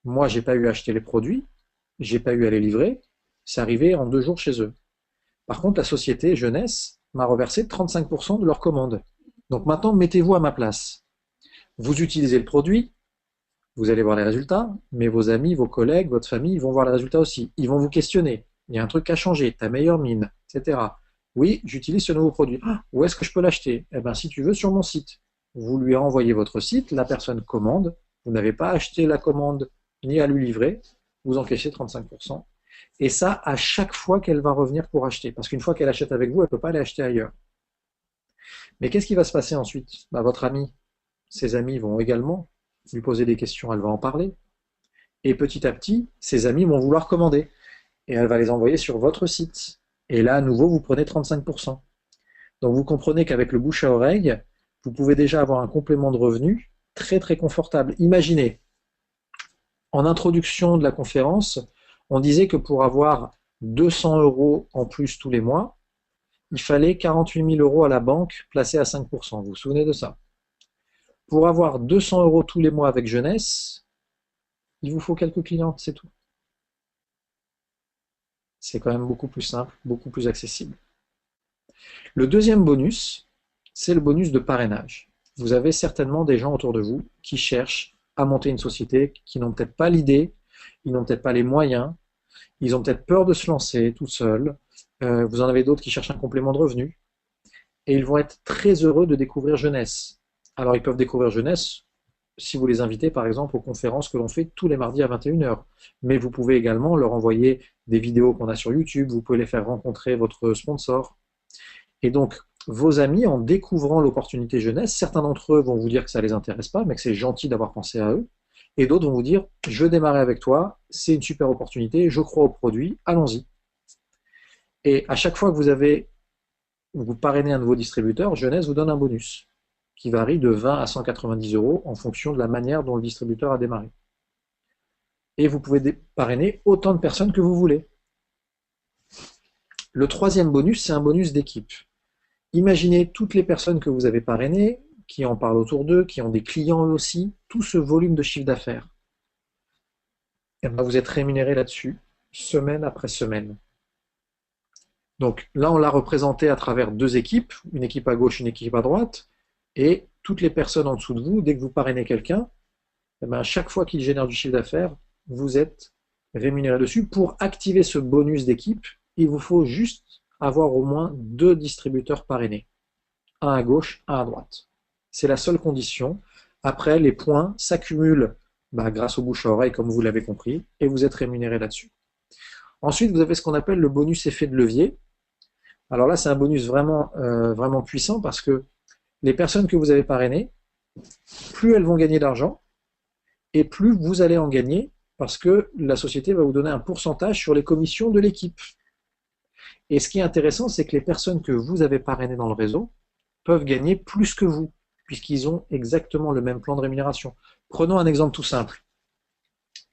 Moi, j'ai pas eu à acheter les produits, j'ai pas eu à les livrer, c'est arrivé en 2 jours chez eux. Par contre, la société Jeunesse m'a reversé 35% de leur commande. Donc maintenant, mettez-vous à ma place. Vous utilisez le produit, vous allez voir les résultats, mais vos amis, vos collègues, votre famille, ils vont voir les résultats aussi. Ils vont vous questionner. Il y a un truc à changer, ta meilleure mine, etc. Oui, j'utilise ce nouveau produit. Ah, où est-ce que je peux l'acheter? Eh bien, si tu veux, sur mon site. Vous lui renvoyez votre site, la personne commande, vous n'avez pas acheté la commande ni à lui livrer, vous encaissez 35%. Et ça, à chaque fois qu'elle va revenir pour acheter. Parce qu'une fois qu'elle achète avec vous, elle ne peut pas aller acheter ailleurs. Mais qu'est-ce qui va se passer ensuite? Votre ami, ses amis vont également lui poser des questions, elle va en parler. Et petit à petit, ses amis vont vouloir commander. Et elle va les envoyer sur votre site. Et là, à nouveau, vous prenez 35%. Donc vous comprenez qu'avec le bouche à oreille, vous pouvez déjà avoir un complément de revenu très très confortable. Imaginez, en introduction de la conférence, On disait que pour avoir 200 € en plus tous les mois, il fallait 48 000 € à la banque placés à 5%. Vous vous souvenez de ça? Pour avoir 200 € tous les mois avec jeunesse, il vous faut quelques clients, c'est tout. C'est quand même beaucoup plus simple, beaucoup plus accessible. Le deuxième bonus, c'est le bonus de parrainage. Vous avez certainement des gens autour de vous qui cherchent à monter une société, qui n'ont peut-être pas l'idée, ils n'ont peut-être pas les moyens, ils ont peut-être peur de se lancer tout seuls. Vous en avez d'autres qui cherchent un complément de revenu. Et ils vont être très heureux de découvrir Jeunesse. Alors ils peuvent découvrir Jeunesse si vous les invitez par exemple aux conférences que l'on fait tous les mardis à 21h. Mais vous pouvez également leur envoyer des vidéos qu'on a sur YouTube, vous pouvez les faire rencontrer votre sponsor. Et donc vos amis, en découvrant l'opportunité Jeunesse, certains d'entre eux vont vous dire que ça ne les intéresse pas, mais que c'est gentil d'avoir pensé à eux. Et d'autres vont vous dire, je veux démarrer avec toi, c'est une super opportunité, je crois au produit, allons-y. Et à chaque fois que vous parrainez un nouveau distributeur, Jeunesse vous donne un bonus qui varie de 20 à 190 € en fonction de la manière dont le distributeur a démarré. Et vous pouvez parrainer autant de personnes que vous voulez. Le troisième bonus, c'est un bonus d'équipe. Imaginez toutes les personnes que vous avez parrainées, qui en parlent autour d'eux, qui ont des clients eux aussi, tout ce volume de chiffre d'affaires. Et bien vous êtes rémunéré là-dessus, semaine après semaine. Donc là, on l'a représenté à travers deux équipes, une équipe à gauche, une équipe à droite, et toutes les personnes en dessous de vous, dès que vous parrainez quelqu'un, eh bien, chaque fois qu'il génère du chiffre d'affaires, vous êtes rémunéré dessus. Pour activer ce bonus d'équipe, il vous faut juste avoir au moins 2 distributeurs parrainés, un à gauche, un à droite. C'est la seule condition. Après, les points s'accumulent grâce au bouche à oreille, comme vous l'avez compris, et vous êtes rémunéré là-dessus. Ensuite, vous avez ce qu'on appelle le bonus effet de levier. Alors là, c'est un bonus vraiment, vraiment puissant parce que les personnes que vous avez parrainées, plus elles vont gagner d'argent et plus vous allez en gagner parce que la société va vous donner un pourcentage sur les commissions de l'équipe. Et ce qui est intéressant, c'est que les personnes que vous avez parrainées dans le réseau peuvent gagner plus que vous puisqu'ils ont exactement le même plan de rémunération. Prenons un exemple tout simple.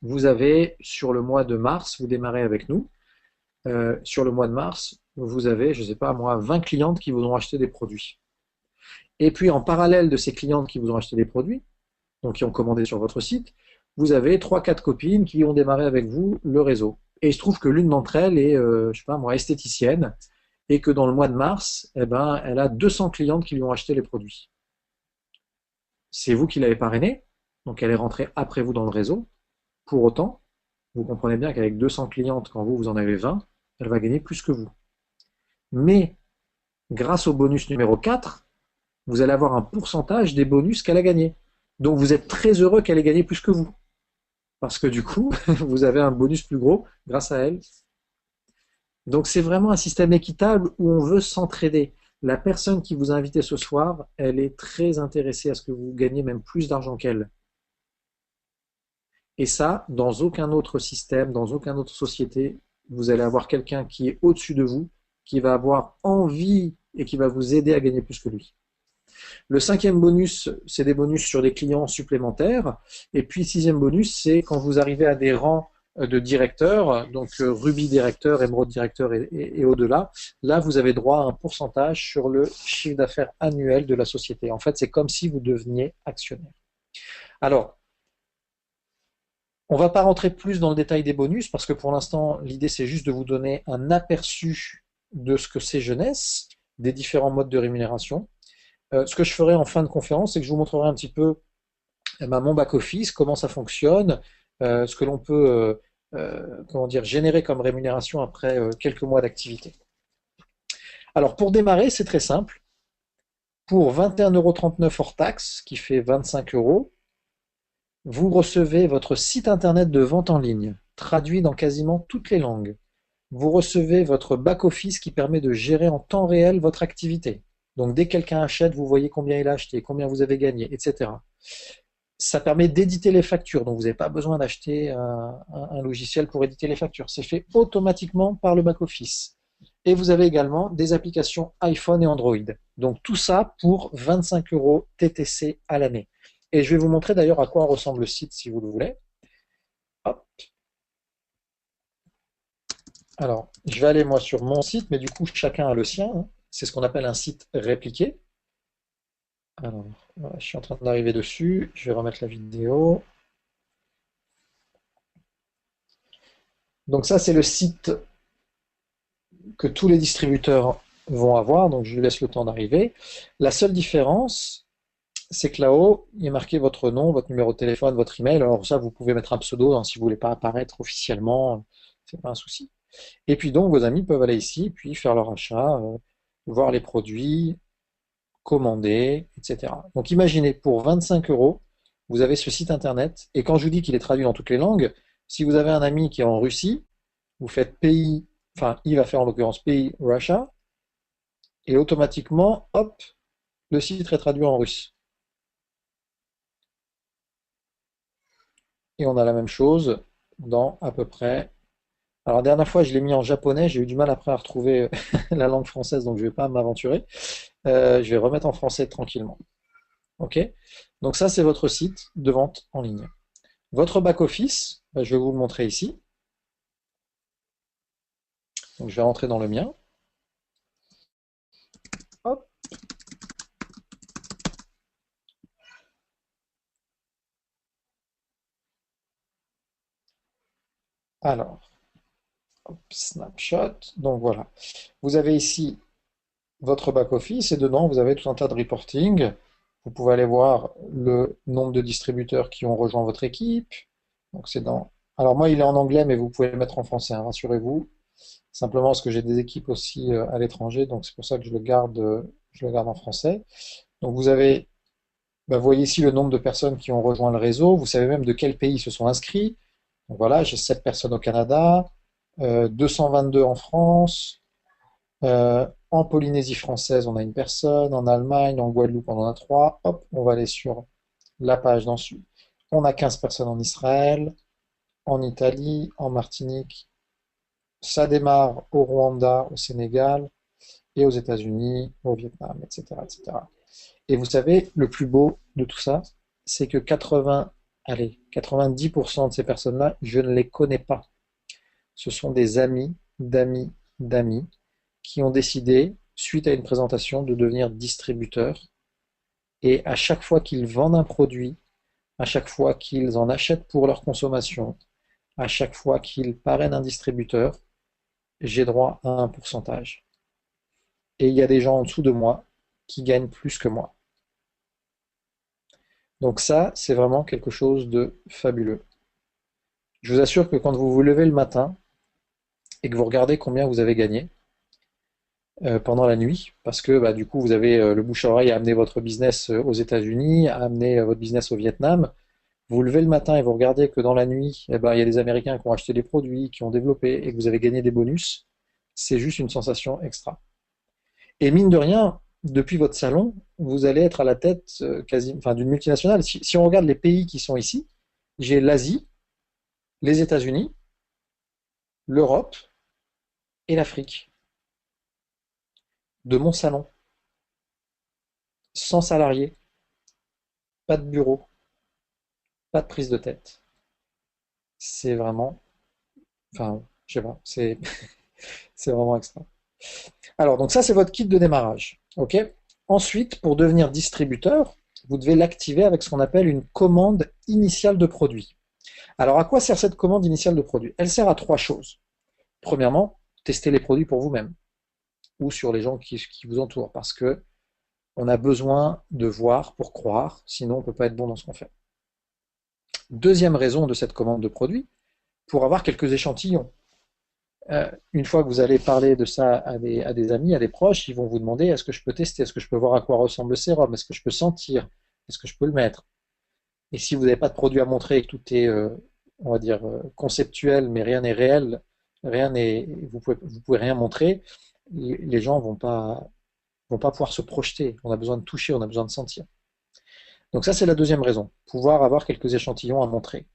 Vous avez, sur le mois de mars, vous démarrez avec nous, sur le mois de mars, vous avez, je ne sais pas moi, 20 clientes qui vous ont acheté des produits. Et puis en parallèle de ces clientes qui vous ont acheté des produits, donc qui ont commandé sur votre site, vous avez 3-4 copines qui ont démarré avec vous le réseau. Et il se trouve que l'une d'entre elles est, je sais pas moi, esthéticienne, et que dans le mois de mars, eh ben, elle a 200 clientes qui lui ont acheté les produits. C'est vous qui l'avez parrainée, donc elle est rentrée après vous dans le réseau. Pour autant, vous comprenez bien qu'avec 200 clientes, quand vous en avez 20, elle va gagner plus que vous. Mais, grâce au bonus numéro 4, vous allez avoir un pourcentage des bonus qu'elle a gagnés. Donc vous êtes très heureux qu'elle ait gagné plus que vous. Parce que du coup, vous avez un bonus plus gros grâce à elle. Donc c'est vraiment un système équitable où on veut s'entraider. La personne qui vous a invité ce soir, elle est très intéressée à ce que vous gagnez même plus d'argent qu'elle. Et ça, dans aucun autre système, dans aucune autre société, vous allez avoir quelqu'un qui est au-dessus de vous, qui va avoir envie et qui va vous aider à gagner plus que lui. Le cinquième bonus, c'est des bonus sur des clients supplémentaires. Et puis le sixième bonus, c'est quand vous arrivez à des rangs de directeur, donc Ruby directeur, Emerald directeur et au-delà. Là, vous avez droit à un pourcentage sur le chiffre d'affaires annuel de la société. En fait, c'est comme si vous deveniez actionnaire. Alors, on ne va pas rentrer plus dans le détail des bonus parce que pour l'instant, l'idée, c'est juste de vous donner un aperçu de ce que c'est Jeunesse, des différents modes de rémunération. Ce que je ferai en fin de conférence, c'est que je vous montrerai un petit peu mon back-office, comment ça fonctionne, ce que l'on peut générer comme rémunération après quelques mois d'activité. Alors pour démarrer, c'est très simple. Pour 21,39 € hors taxe, qui fait 25 €, vous recevez votre site internet de vente en ligne, traduit dans quasiment toutes les langues. Vous recevez votre back-office qui permet de gérer en temps réel votre activité. Donc dès que quelqu'un achète, vous voyez combien il a acheté, combien vous avez gagné, etc. Ça permet d'éditer les factures, donc vous n'avez pas besoin d'acheter un logiciel pour éditer les factures. C'est fait automatiquement par le back-office. Et vous avez également des applications iPhone et Android. Donc tout ça pour 25 € TTC à l'année. Et je vais vous montrer d'ailleurs à quoi ressemble le site si vous le voulez. Hop. Alors, je vais aller moi sur mon site, mais du coup, chacun a le sien, hein. C'est ce qu'on appelle un site répliqué. Alors, voilà, je suis en train d'arriver dessus. Je vais remettre la vidéo. Donc ça, c'est le site que tous les distributeurs vont avoir. Donc, je lui laisse le temps d'arriver. La seule différence, c'est que là-haut, il est marqué votre nom, votre numéro de téléphone, votre email. Alors ça, vous pouvez mettre un pseudo, hein, si vous voulez pas apparaître officiellement, c'est pas un souci. Et puis donc, vos amis peuvent aller ici, puis faire leur achat, voir les produits, commander, etc. Donc imaginez, pour 25 euros, vous avez ce site internet, et quand je vous dis qu'il est traduit dans toutes les langues, si vous avez un ami qui est en Russie, vous faites pays, enfin, il va faire en l'occurrence pays Russia, et automatiquement, hop, le site est traduit en russe. Et on a la même chose dans à peu près. Alors, la dernière fois, je l'ai mis en japonais, j'ai eu du mal après à retrouver la langue française, donc je ne vais pas m'aventurer. Je vais remettre en français tranquillement. OK? Donc, ça, c'est votre site de vente en ligne. Votre back-office, je vais vous le montrer ici. Donc, je vais rentrer dans le mien. Hop. Alors, hop, snapshot. Donc, voilà. Vous avez ici votre back-office et dedans, vous avez tout un tas de reporting. Vous pouvez aller voir le nombre de distributeurs qui ont rejoint votre équipe. Donc, c'est dans. Alors, moi, il est en anglais, mais vous pouvez le mettre en français, hein, rassurez-vous. Simplement parce que j'ai des équipes aussi à l'étranger, donc c'est pour ça que je le garde en français. Donc vous avez, vous voyez ici le nombre de personnes qui ont rejoint le réseau. Vous savez même de quel pays ils se sont inscrits. Donc voilà, j'ai 7 personnes au Canada, 222 en France, en Polynésie française, on a une personne, en Allemagne, en Guadeloupe, on en a 3. Hop, on va aller sur la page d'ensuite. On a 15 personnes en Israël, en Italie, en Martinique. Ça démarre au Rwanda, au Sénégal, et aux États-Unis, au Vietnam, etc., etc. Et vous savez, le plus beau de tout ça, c'est que 90% de ces personnes-là, je ne les connais pas. Ce sont des amis, d'amis, d'amis, qui ont décidé, suite à une présentation, de devenir distributeurs. Et à chaque fois qu'ils vendent un produit, à chaque fois qu'ils en achètent pour leur consommation, à chaque fois qu'ils parrainent un distributeur, j'ai droit à un pourcentage. Et il y a des gens en dessous de moi qui gagnent plus que moi. Donc ça, c'est vraiment quelque chose de fabuleux. Je vous assure que quand vous vous levez le matin et que vous regardez combien vous avez gagné pendant la nuit, parce que du coup vous avez le bouche à oreille à amener votre business aux États-Unis, à amener votre business au Vietnam, vous vous levez le matin et vous regardez que dans la nuit, il y a des Américains qui ont acheté des produits, qui ont développé et que vous avez gagné des bonus, c'est juste une sensation extra. Et mine de rien, depuis votre salon, vous allez être à la tête d'une multinationale. Si on regarde les pays qui sont ici, j'ai l'Asie, les États-Unis, l'Europe et l'Afrique. De mon salon, sans salariés, pas de bureau, pas de prise de tête. C'est vraiment, je sais pas, c'est vraiment extra. Alors, donc ça, c'est votre kit de démarrage. OK? Ensuite, pour devenir distributeur, vous devez l'activer avec ce qu'on appelle une commande initiale de produit. Alors, à quoi sert cette commande initiale de produit? Elle sert à 3 choses. Premièrement, tester les produits pour vous-même ou sur les gens qui vous entourent, parce que on a besoin de voir pour croire, sinon on ne peut pas être bon dans ce qu'on fait. Deuxième raison de cette commande de produit, pour avoir quelques échantillons. Une fois que vous allez parler de ça à des amis, à des proches, ils vont vous demander est-ce que je peux tester, est-ce que je peux voir à quoi ressemble le sérum, est-ce que je peux sentir, est-ce que je peux le mettre. Et si vous n'avez pas de produit à montrer et que tout est, on va dire, conceptuel, mais rien n'est réel, vous pouvez rien montrer, les gens vont pas pouvoir se projeter. On a besoin de toucher, on a besoin de sentir. Donc ça, c'est la deuxième raison, pouvoir avoir quelques échantillons à montrer.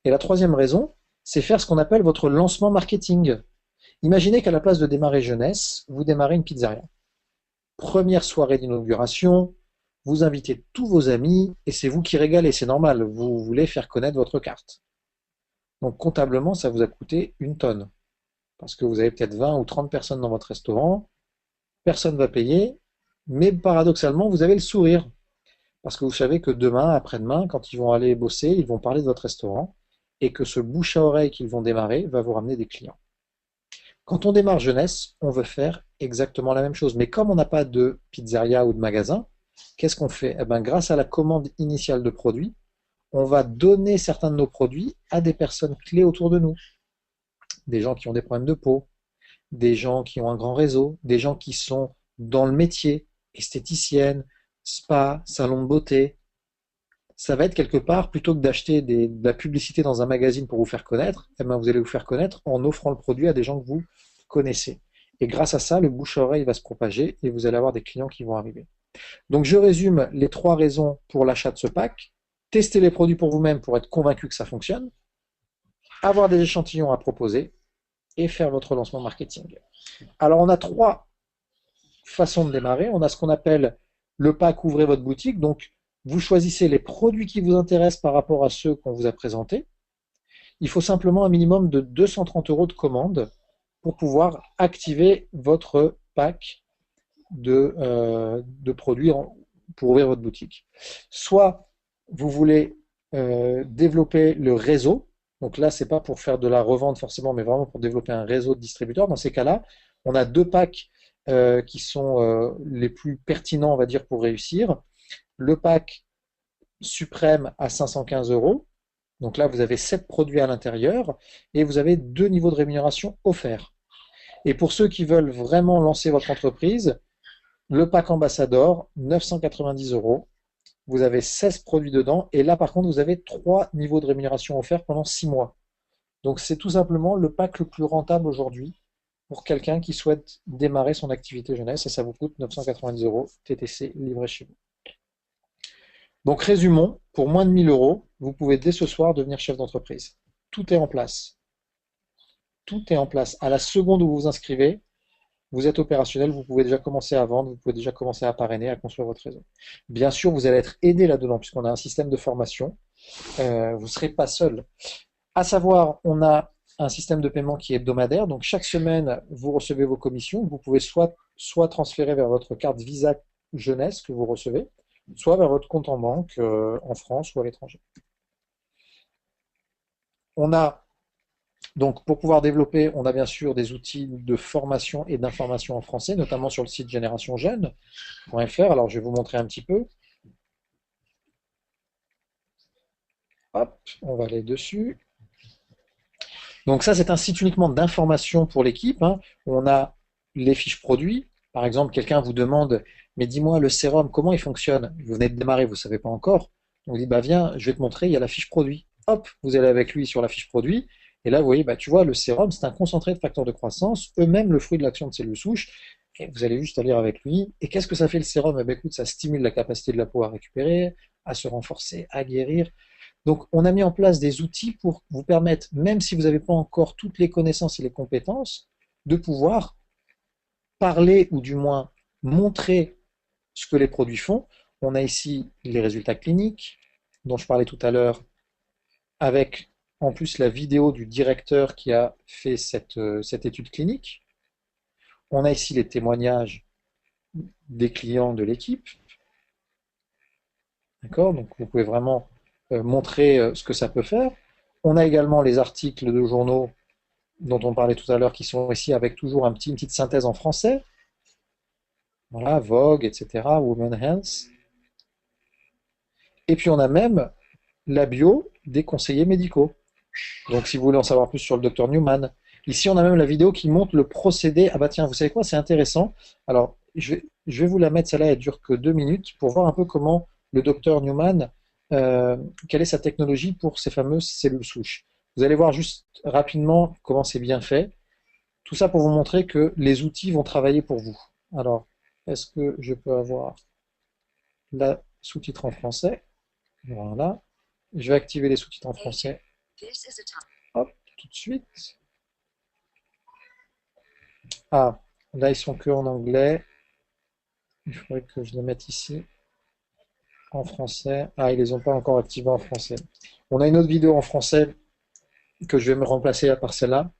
Et la troisième raison, c'est faire ce qu'on appelle votre lancement marketing. Imaginez qu'à la place de démarrer jeunesse, vous démarrez une pizzeria. Première soirée d'inauguration, vous invitez tous vos amis et c'est vous qui régalez, c'est normal, vous voulez faire connaître votre carte. Donc comptablement, ça vous a coûté 1 tonne. parce que vous avez peut-être 20 ou 30 personnes dans votre restaurant, personne ne va payer, mais paradoxalement, vous avez le sourire. Parce que vous savez que demain, après-demain, quand ils vont aller bosser, ils vont parler de votre restaurant et que ce bouche à oreille qu'ils vont démarrer va vous ramener des clients. Quand on démarre jeunesse, on veut faire exactement la même chose. Mais comme on n'a pas de pizzeria ou de magasin, qu'est-ce qu'on fait? Eh ben, grâce à la commande initiale de produits, on va donner certains de nos produits à des personnes clés autour de nous. Des gens qui ont des problèmes de peau, des gens qui ont un grand réseau, des gens qui sont dans le métier, esthéticienne, spa, salon de beauté. Ça va être quelque part, plutôt que d'acheter de la publicité dans un magazine pour vous faire connaître, eh ben vous allez vous faire connaître en offrant le produit à des gens que vous connaissez. Et grâce à ça, le bouche-à-oreille va se propager et vous allez avoir des clients qui vont arriver. Donc je résume les 3 raisons pour l'achat de ce pack. Tester les produits pour vous-même pour être convaincu que ça fonctionne, avoir des échantillons à proposer et faire votre lancement marketing. Alors on a 3 façons de démarrer. On a ce qu'on appelle le pack ouvrez votre boutique. Donc vous choisissez les produits qui vous intéressent par rapport à ceux qu'on vous a présentés. Il faut simplement un minimum de 230 € de commande pour pouvoir activer votre pack de produits pour ouvrir votre boutique. Soit vous voulez développer le réseau. Donc là, c'est pas pour faire de la revente forcément, mais vraiment pour développer un réseau de distributeurs. Dans ces cas-là, on a 2 packs qui sont les plus pertinents, on va dire, pour réussir. Le pack suprême à 515 €. Donc là, vous avez 7 produits à l'intérieur et vous avez 2 niveaux de rémunération offerts. Et pour ceux qui veulent vraiment lancer votre entreprise, le pack ambassadeur, 990 €. Vous avez 16 produits dedans et là, par contre, vous avez 3 niveaux de rémunération offerts pendant 6 mois. Donc c'est tout simplement le pack le plus rentable aujourd'hui pour quelqu'un qui souhaite démarrer son activité jeunesse et ça vous coûte 990 € TTC livré chez vous. Donc résumons, pour moins de 1000 €, vous pouvez dès ce soir devenir chef d'entreprise. Tout est en place. Tout est en place. À la seconde où vous vous inscrivez, vous êtes opérationnel, vous pouvez déjà commencer à vendre, vous pouvez déjà commencer à parrainer, à construire votre réseau. Bien sûr, vous allez être aidé là-dedans puisqu'on a un système de formation. Vous ne serez pas seul. À savoir, on a un système de paiement qui est hebdomadaire. Donc chaque semaine, vous recevez vos commissions. Vous pouvez soit transférer vers votre carte Visa jeunesse que vous recevez, soit vers votre compte en banque en France ou à l'étranger. On a donc pour pouvoir développer, on a bien sûr des outils de formation et d'information en français, notamment sur le site générationjeune.fr. Alors je vais vous montrer un petit peu. Hop, on va aller dessus. Donc ça, c'est un site uniquement d'information pour l'équipe. On a les fiches produits. Par exemple, quelqu'un vous demande, mais dis-moi, le sérum, comment il fonctionne? Vous venez de démarrer, vous ne savez pas encore. On vous dit, bah viens, je vais te montrer, il y a la fiche produit. Hop, vous allez avec lui sur la fiche produit. Et là, vous voyez, bah, tu vois, le sérum, c'est un concentré de facteurs de croissance, eux-mêmes le fruit de l'action de cellules souches. Et vous allez juste aller avec lui. Et qu'est-ce que ça fait le sérum? Eh bien, écoute, ça stimule la capacité de la peau à récupérer, à se renforcer, à guérir. Donc, on a mis en place des outils pour vous permettre, même si vous n'avez pas encore toutes les connaissances et les compétences, de pouvoir parler ou du moins montrer ce que les produits font. On a ici les résultats cliniques dont je parlais tout à l'heure, avec en plus la vidéo du directeur qui a fait cette étude clinique. On a ici les témoignages des clients de l'équipe. D'accord? Donc vous pouvez vraiment montrer ce que ça peut faire. On a également les articles de journaux dont on parlait tout à l'heure qui sont ici avec toujours une petite synthèse en français. Voilà, Vogue, etc., Women Health. Et puis on a même la bio des conseillers médicaux. Donc si vous voulez en savoir plus sur le Dr Newman, ici on a même la vidéo qui montre le procédé. Ah bah tiens, vous savez quoi, c'est intéressant. Alors je vais vous la mettre, celle-là elle dure que 2 minutes, pour voir un peu comment le Dr Newman, quelle est sa technologie pour ces fameuses cellules souches. Vous allez voir juste rapidement comment c'est bien fait. Tout ça pour vous montrer que les outils vont travailler pour vous. Alors, est-ce que je peux avoir la sous-titre en français? Voilà. Je vais activer les sous-titres en français. Hop, tout de suite. Ah, là ils sont que en anglais. Il faudrait que je les mette ici en français. Ah, ils les ont pas encore activés en français. On a une autre vidéo en français que je vais me remplacer par celle-là,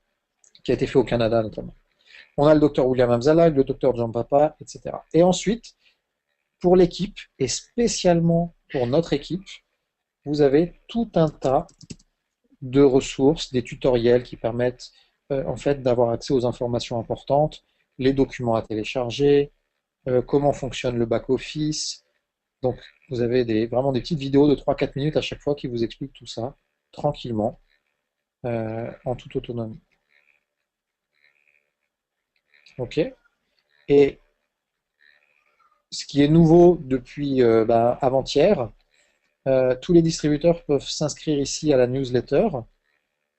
qui a été fait au Canada notamment. On a le docteur William Hamzalag, le docteur John Papa, etc. Et ensuite, pour l'équipe, et spécialement pour notre équipe, vous avez tout un tas de ressources, des tutoriels qui permettent en fait d'avoir accès aux informations importantes, les documents à télécharger, comment fonctionne le back-office. Donc, vous avez vraiment des petites vidéos de 3-4 minutes à chaque fois qui vous expliquent tout ça, tranquillement, en toute autonomie. OK? Et ce qui est nouveau depuis avant-hier, tous les distributeurs peuvent s'inscrire ici à la newsletter.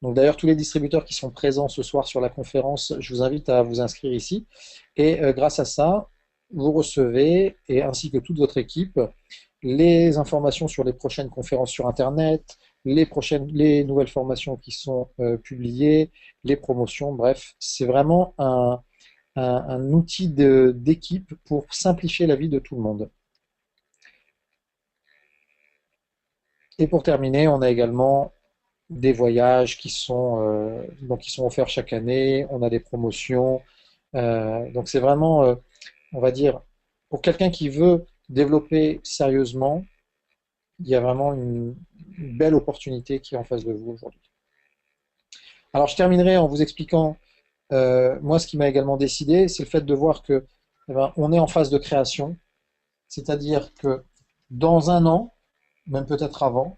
Donc d'ailleurs, tous les distributeurs qui sont présents ce soir sur la conférence, je vous invite à vous inscrire ici. Et grâce à ça, vous recevez, et ainsi que toute votre équipe, les informations sur les prochaines conférences sur Internet, les nouvelles formations qui sont publiées, les promotions, bref, c'est vraiment un outil d'équipe pour simplifier la vie de tout le monde. Et pour terminer, on a également des voyages qui sont offerts chaque année, on a des promotions, donc c'est vraiment, on va dire, pour quelqu'un qui veut développer sérieusement, il y a vraiment une belle opportunité qui est en face de vous aujourd'hui. Alors je terminerai en vous expliquant, moi ce qui m'a également décidé, c'est le fait de voir que on est en phase de création, c'est-à-dire que dans un an, même peut-être avant,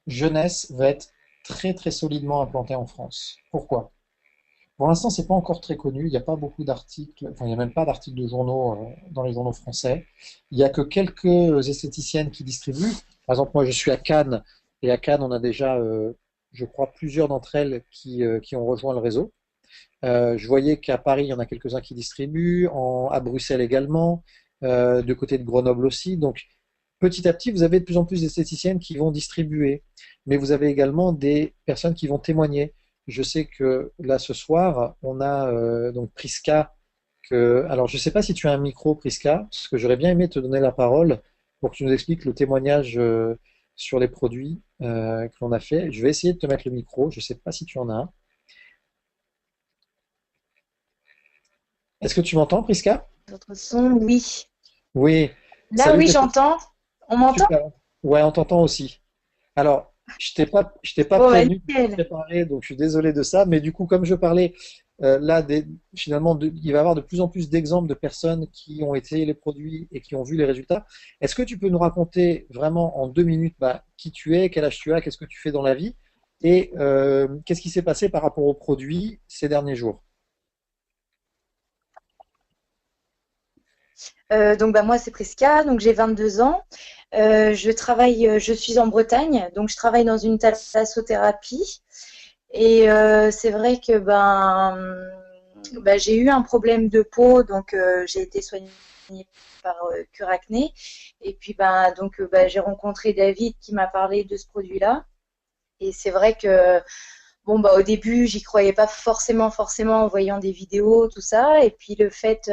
Jeunesse va être très très solidement implantée en France. Pourquoi? Pour l'instant, c'est pas encore très connu. Il n'y a pas beaucoup d'articles, enfin, il n'y a même pas d'articles de journaux dans les journaux français. Il n'y a que quelques esthéticiennes qui distribuent. Par exemple, moi, je suis à Cannes, et à Cannes, on a déjà, je crois, plusieurs d'entre elles qui ont rejoint le réseau. Je voyais qu'à Paris, il y en a quelques-uns qui distribuent, à Bruxelles également, du côté de Grenoble aussi. Donc, petit à petit, vous avez de plus en plus d'esthéticiennes qui vont distribuer, mais vous avez également des personnes qui vont témoigner. Je sais que là, ce soir, on a donc Priska. Alors, je ne sais pas si tu as un micro, Priska, parce que j'aurais bien aimé te donner la parole pour que tu nous expliques le témoignage sur les produits que l'on a fait. Je vais essayer de te mettre le micro. Je ne sais pas si tu en as un. Est-ce que tu m'entends, Priska? Votre son, oui. Oui. Là, Salut, oui, qu'est-ce que j'entends. On m'entend? super. Ouais, on t'entend aussi. Alors, je t'ai pas Bon, bah, prévenu de nickel. préparer, donc je suis désolé de ça. Mais du coup, comme je parlais là, finalement, il va y avoir de plus en plus d'exemples de personnes qui ont essayé les produits et qui ont vu les résultats. Est-ce que tu peux nous raconter vraiment en 2 minutes qui tu es, quel âge tu as, qu'est-ce que tu fais dans la vie et qu'est-ce qui s'est passé par rapport aux produits ces derniers jours? Donc, bah, moi, c'est Priska, donc j'ai 22 ans. Je suis en Bretagne, donc je travaille dans une thalassothérapie. Et c'est vrai que j'ai eu un problème de peau, donc j'ai été soignée par Cure Acné. Et puis j'ai rencontré David qui m'a parlé de ce produit-là. Et c'est vrai que au début, j'y croyais pas forcément en voyant des vidéos, tout ça. Et puis le fait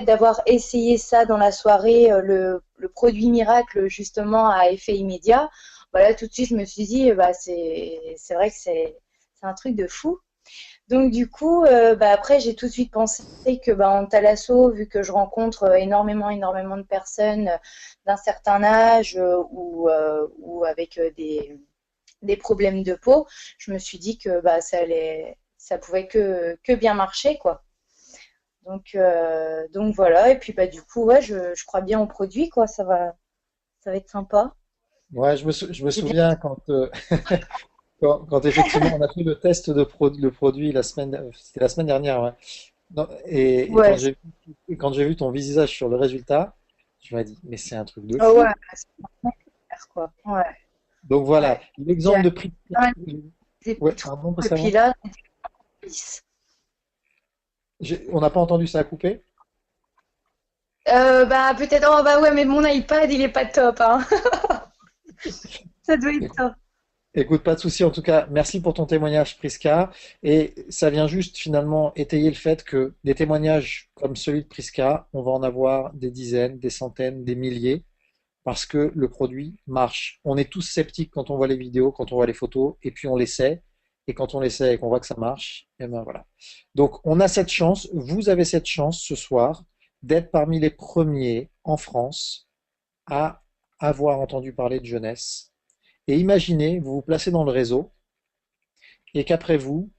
d'avoir essayé ça dans la soirée, le produit miracle justement à effet immédiat, voilà, tout de suite je me suis dit, c'est vrai que c'est un truc de fou. Donc du coup, après j'ai tout de suite pensé que en thalasso, vu que je rencontre énormément de personnes d'un certain âge ou avec des problèmes de peau, je me suis dit que ça pouvait que bien marcher, quoi. Donc voilà, et puis du coup, ouais, je crois bien au produit, quoi, ça va être sympa. Ouais, je me J'ai bien. souviens quand effectivement on a fait le test le produit c'était la semaine dernière, ouais. Non, et Ouais, quand j'ai vu ton visage sur le résultat, je m'ai dit, mais c'est un truc de oh ouais, fou. c'est super, quoi. Ouais, Donc voilà, ouais. J'ai l'exemple de prix. acheté des Ouais, petits trous, pardon, et puis récemment. là, c'est 10. On n'a pas entendu ça à couper. Peut-être, oh bah ouais, mais mon iPad, il est pas top, hein. Ça doit être ça. Écoute, pas de souci. En tout cas, merci pour ton témoignage, Priska. Et ça vient juste finalement étayer le fait que des témoignages comme celui de Priska, on va en avoir des dizaines, des centaines, des milliers, parce que le produit marche. On est tous sceptiques quand on voit les vidéos, quand on voit les photos, et puis on l'essaie. Et quand on essaie et qu'on voit que ça marche, et ben voilà. Donc on a cette chance, vous avez cette chance ce soir d'être parmi les premiers en France à avoir entendu parler de jeunesse. Et imaginez, vous vous placez dans le réseau et qu'après vous,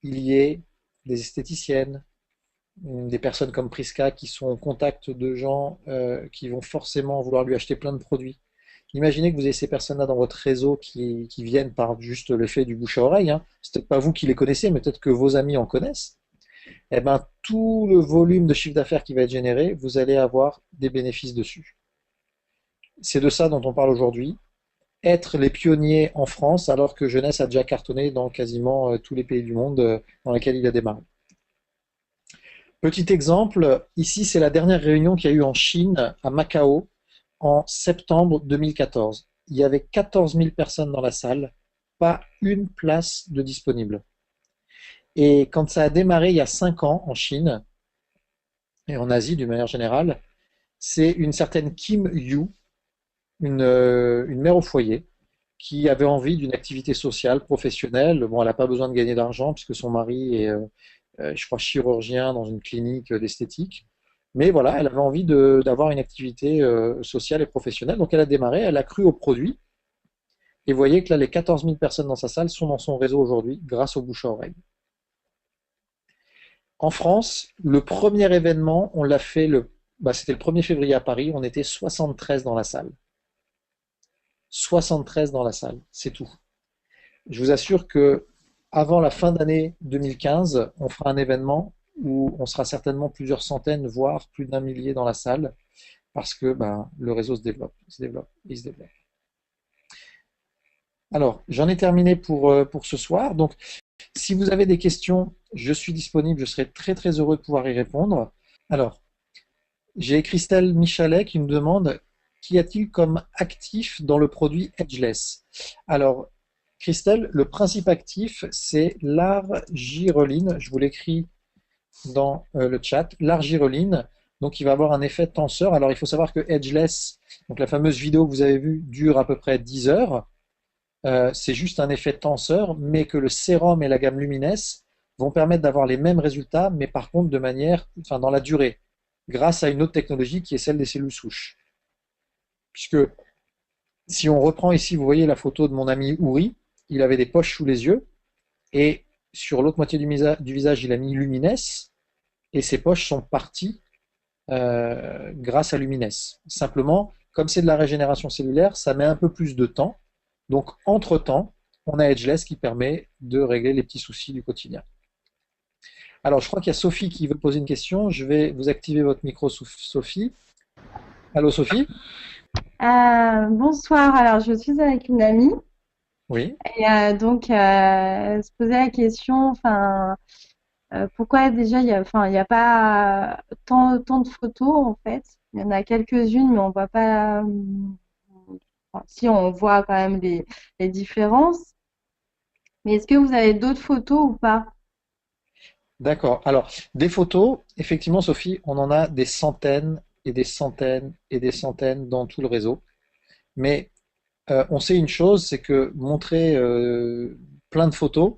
il y ait des esthéticiennes, des personnes comme Priska qui sont en contact de gens qui vont forcément vouloir lui acheter plein de produits. Imaginez que vous ayez ces personnes-là dans votre réseau qui viennent par juste l'effet du bouche à oreille. Hein. C'est peut-être pas vous qui les connaissez, mais peut-être que vos amis en connaissent. Eh ben, tout le volume de chiffre d'affaires qui va être généré, vous allez avoir des bénéfices dessus. C'est de ça dont on parle aujourd'hui. Être les pionniers en France, alors que Jeunesse a déjà cartonné dans quasiment tous les pays du monde dans lesquels il a démarré. Petit exemple, ici c'est la dernière réunion qu'il y a eu en Chine, à Macao, en septembre 2014. Il y avait 14 000 personnes dans la salle, pas une place de disponible. Et quand ça a démarré il y a 5 ans en Chine, et en Asie d'une manière générale, c'est une certaine Kim Yu, une mère au foyer, qui avait envie d'une activité sociale, professionnelle. Bon, elle n'a pas besoin de gagner d'argent puisque son mari est, je crois, chirurgien dans une clinique d'esthétique. Mais voilà, elle avait envie d'avoir une activité sociale et professionnelle. Donc elle a démarré, elle a cru au produit. Et vous voyez que là, les 14 000 personnes dans sa salle sont dans son réseau aujourd'hui grâce au bouche à oreille. En France, le premier événement, on l'a fait, c'était le 1er février à Paris, on était 73 dans la salle. 73 dans la salle, c'est tout. Je vous assure que avant la fin d'année 2015, on fera un événement où on sera certainement plusieurs centaines, voire plus d'un millier dans la salle, parce que le réseau se développe, il se développe, il se développe. Alors, j'en ai terminé pour ce soir. Donc, si vous avez des questions, je suis disponible, je serai très très heureux de pouvoir y répondre. Alors, j'ai Christelle Michalet qui nous demande qu'y a-t-il comme actif dans le produit Edgeless? Alors, Christelle, le principe actif, c'est l'argireline. Je vous l'écris dans le chat. L'argireline, donc il va avoir un effet tenseur. Alors, il faut savoir que Edgeless, donc la fameuse vidéo que vous avez vue, dure à peu près 10 heures. C'est juste un effet tenseur, mais que le sérum et la gamme Lumines vont permettre d'avoir les mêmes résultats, mais par contre dans la durée, grâce à une autre technologie qui est celle des cellules souches. Puisque si on reprend ici, vous voyez la photo de mon ami Ouri, il avait des poches sous les yeux, et sur l'autre moitié du visage, il a mis Lumines, et ces poches sont parties grâce à Lumines. Simplement, comme c'est de la régénération cellulaire, ça met un peu plus de temps. Donc, entre-temps, on a Edgeless qui permet de régler les petits soucis du quotidien. Alors, je crois qu'il y a Sophie qui veut poser une question. Je vais vous activer votre micro, Sophie. Allô, Sophie? Bonsoir, alors je suis avec une amie Oui. et donc se posait la question, pourquoi déjà il y a pas tant de photos en fait. Il y en a quelques-unes, mais on voit pas. Si on voit quand même les différences. Mais est-ce que vous avez d'autres photos ou pas? D'accord. Alors, des photos, effectivement, Sophie, on en a des centaines et des centaines et des centaines dans tout le réseau. Mais on sait une chose, c'est que montrer plein de photos,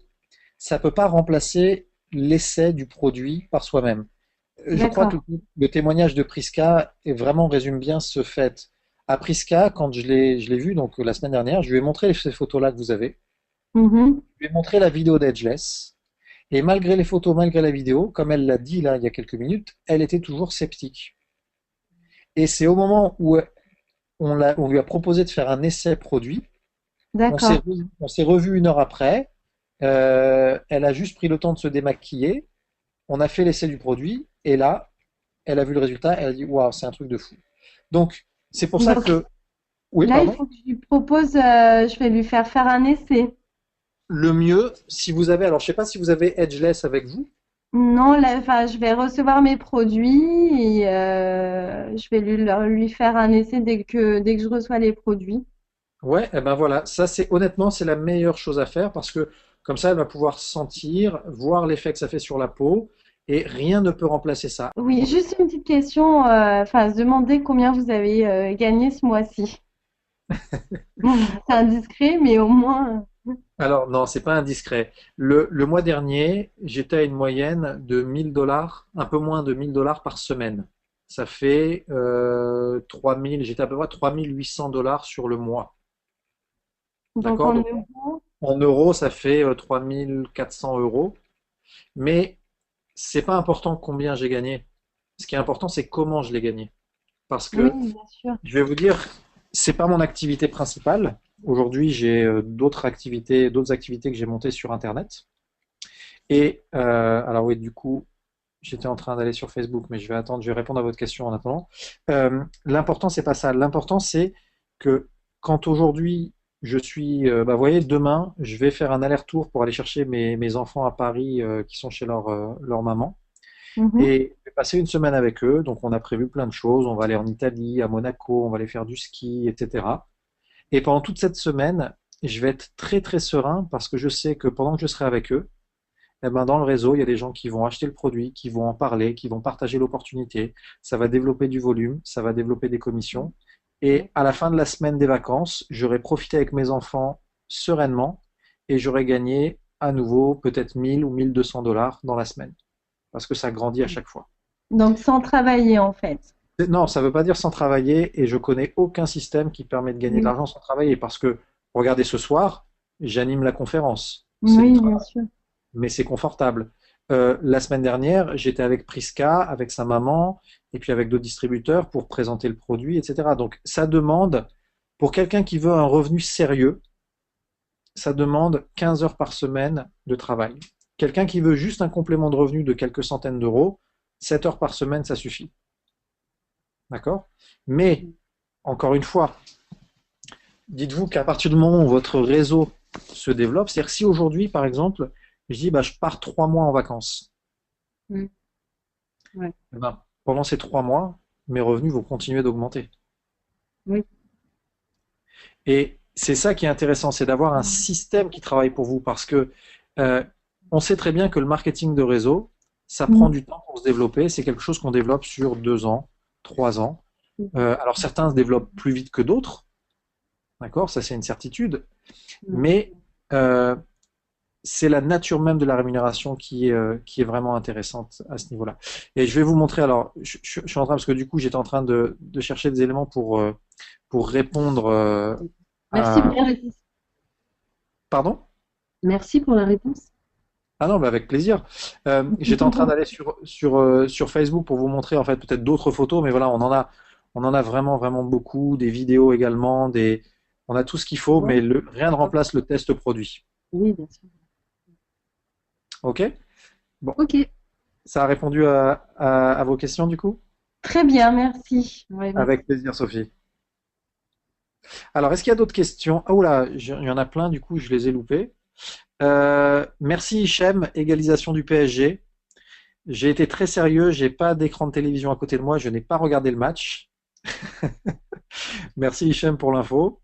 ça ne peut pas remplacer l'essai du produit par soi-même. Je crois que D'accord. le témoignage de Priska vraiment résume bien ce fait. À Priska, quand je l'ai vu donc la semaine dernière, je lui ai montré ces photos-là que vous avez. Mhm. Je lui ai montré la vidéo d'Edgeless. Et malgré les photos, malgré la vidéo, comme elle l'a dit là il y a quelques minutes, elle était toujours sceptique. Et c'est au moment où on lui a proposé de faire un essai produit, D'accord. on s'est revu une heure après, elle a juste pris le temps de se démaquiller, on a fait l'essai du produit, et là, elle a vu le résultat, elle a dit waouh, c'est un truc de fou. Donc, c'est pour ça Donc que. Oui, là, il pardon. faut que je lui propose, je vais lui faire un essai. Le mieux, si vous avez. Alors, je ne sais pas si vous avez Edgeless avec vous. Non, là, je vais recevoir mes produits et je vais lui faire un essai dès que je reçois les produits. Ouais, et ben voilà, ça c'est honnêtement c'est la meilleure chose à faire parce que comme ça elle va pouvoir sentir, voir l'effet que ça fait sur la peau et rien ne peut remplacer ça. Oui, juste une petite question, se demander combien vous avez gagné ce mois-ci. C'est indiscret, mais au moins. Alors, non, c'est pas indiscret. Le mois dernier, j'étais à une moyenne de 1000 $, un peu moins de 1000 $ par semaine. Ça fait 3000, j'étais à peu près 3800 $ sur le mois. Donc D'accord? en Donc, euros, en euros, ça fait 3400 €. Mais c'est pas important combien j'ai gagné. Ce qui est important, c'est comment je l'ai gagné. Parce oui, que bien sûr. je vais vous dire, c'est pas mon activité principale. Aujourd'hui, j'ai d'autres activités que j'ai montées sur Internet. Et alors oui, du coup, j'étais en train d'aller sur Facebook, mais je vais attendre, je vais répondre à votre question en attendant. L'important, c'est pas ça. L'important, c'est que quand aujourd'hui, vous voyez, demain, je vais faire un aller-retour pour aller chercher mes enfants à Paris qui sont chez leur maman. Mhm. Et je vais passer une semaine avec eux. Donc, on a prévu plein de choses. On va aller en Italie, à Monaco, on va aller faire du ski, etc. Et pendant toute cette semaine, je vais être très, très serein parce que je sais que pendant que je serai avec eux, eh ben, dans le réseau, il y a des gens qui vont acheter le produit, qui vont en parler, qui vont partager l'opportunité. Ça va développer du volume, ça va développer des commissions. Et à la fin de la semaine des vacances, j'aurai profité avec mes enfants sereinement et j'aurai gagné à nouveau peut-être 1000 ou 1200 $ dans la semaine parce que ça grandit à chaque fois. Donc sans travailler en fait. Non, ça ne veut pas dire sans travailler et je connais aucun système qui permet de gagner de Oui, l'argent sans travailler parce que, regardez, ce soir, j'anime la conférence. C'est du oui, bien travail, sûr. mais c'est confortable. La semaine dernière, j'étais avec Prisca, avec sa maman et puis avec d'autres distributeurs pour présenter le produit, etc. Donc, ça demande, pour quelqu'un qui veut un revenu sérieux, ça demande 15 heures par semaine de travail. Quelqu'un qui veut juste un complément de revenu de quelques centaines d'euros, 7 heures par semaine, ça suffit. D'accord? Mais, encore une fois, dites-vous qu'à partir du moment où votre réseau se développe, c'est-à-dire que si aujourd'hui, par exemple, je dis je pars 3 mois en vacances, Mm. Ouais. eh ben, pendant ces 3 mois, mes revenus vont continuer d'augmenter. Oui. Et c'est ça qui est intéressant, c'est d'avoir un système qui travaille pour vous parce que euh, on sait très bien que le marketing de réseau, ça prend Mm. du temps pour se développer. C'est quelque chose qu'on développe sur 2 ans, 3 ans. Alors certains se développent plus vite que d'autres, d'accord, ça c'est une certitude, Mm. mais euh, c'est la nature même de la rémunération qui est vraiment intéressante à ce niveau-là. Et je vais vous montrer, alors, je suis en train, parce que du coup, j'étais en train de chercher des éléments pour répondre Merci pour à... la réponse. Pardon? Merci pour la réponse. Ah non, avec plaisir. J'étais en train d'aller sur Facebook pour vous montrer en fait peut-être d'autres photos, mais voilà, on en a vraiment, vraiment beaucoup, des vidéos également, on a tout ce qu'il faut, Ouais, mais rien ne remplace le test produit. oui, bien sûr. OK? Bon, Ok, ça a répondu à vos questions du coup? Très bien, merci. ouais, merci. Avec plaisir, Sophie. Alors, est-ce qu'il y a d'autres questions? Ah oula, il y en a plein, du coup, je les ai loupées. Merci Hichem, égalisation du PSG. J'ai été très sérieux, j'ai pas d'écran de télévision à côté de moi, je n'ai pas regardé le match. Merci Hichem pour l'info.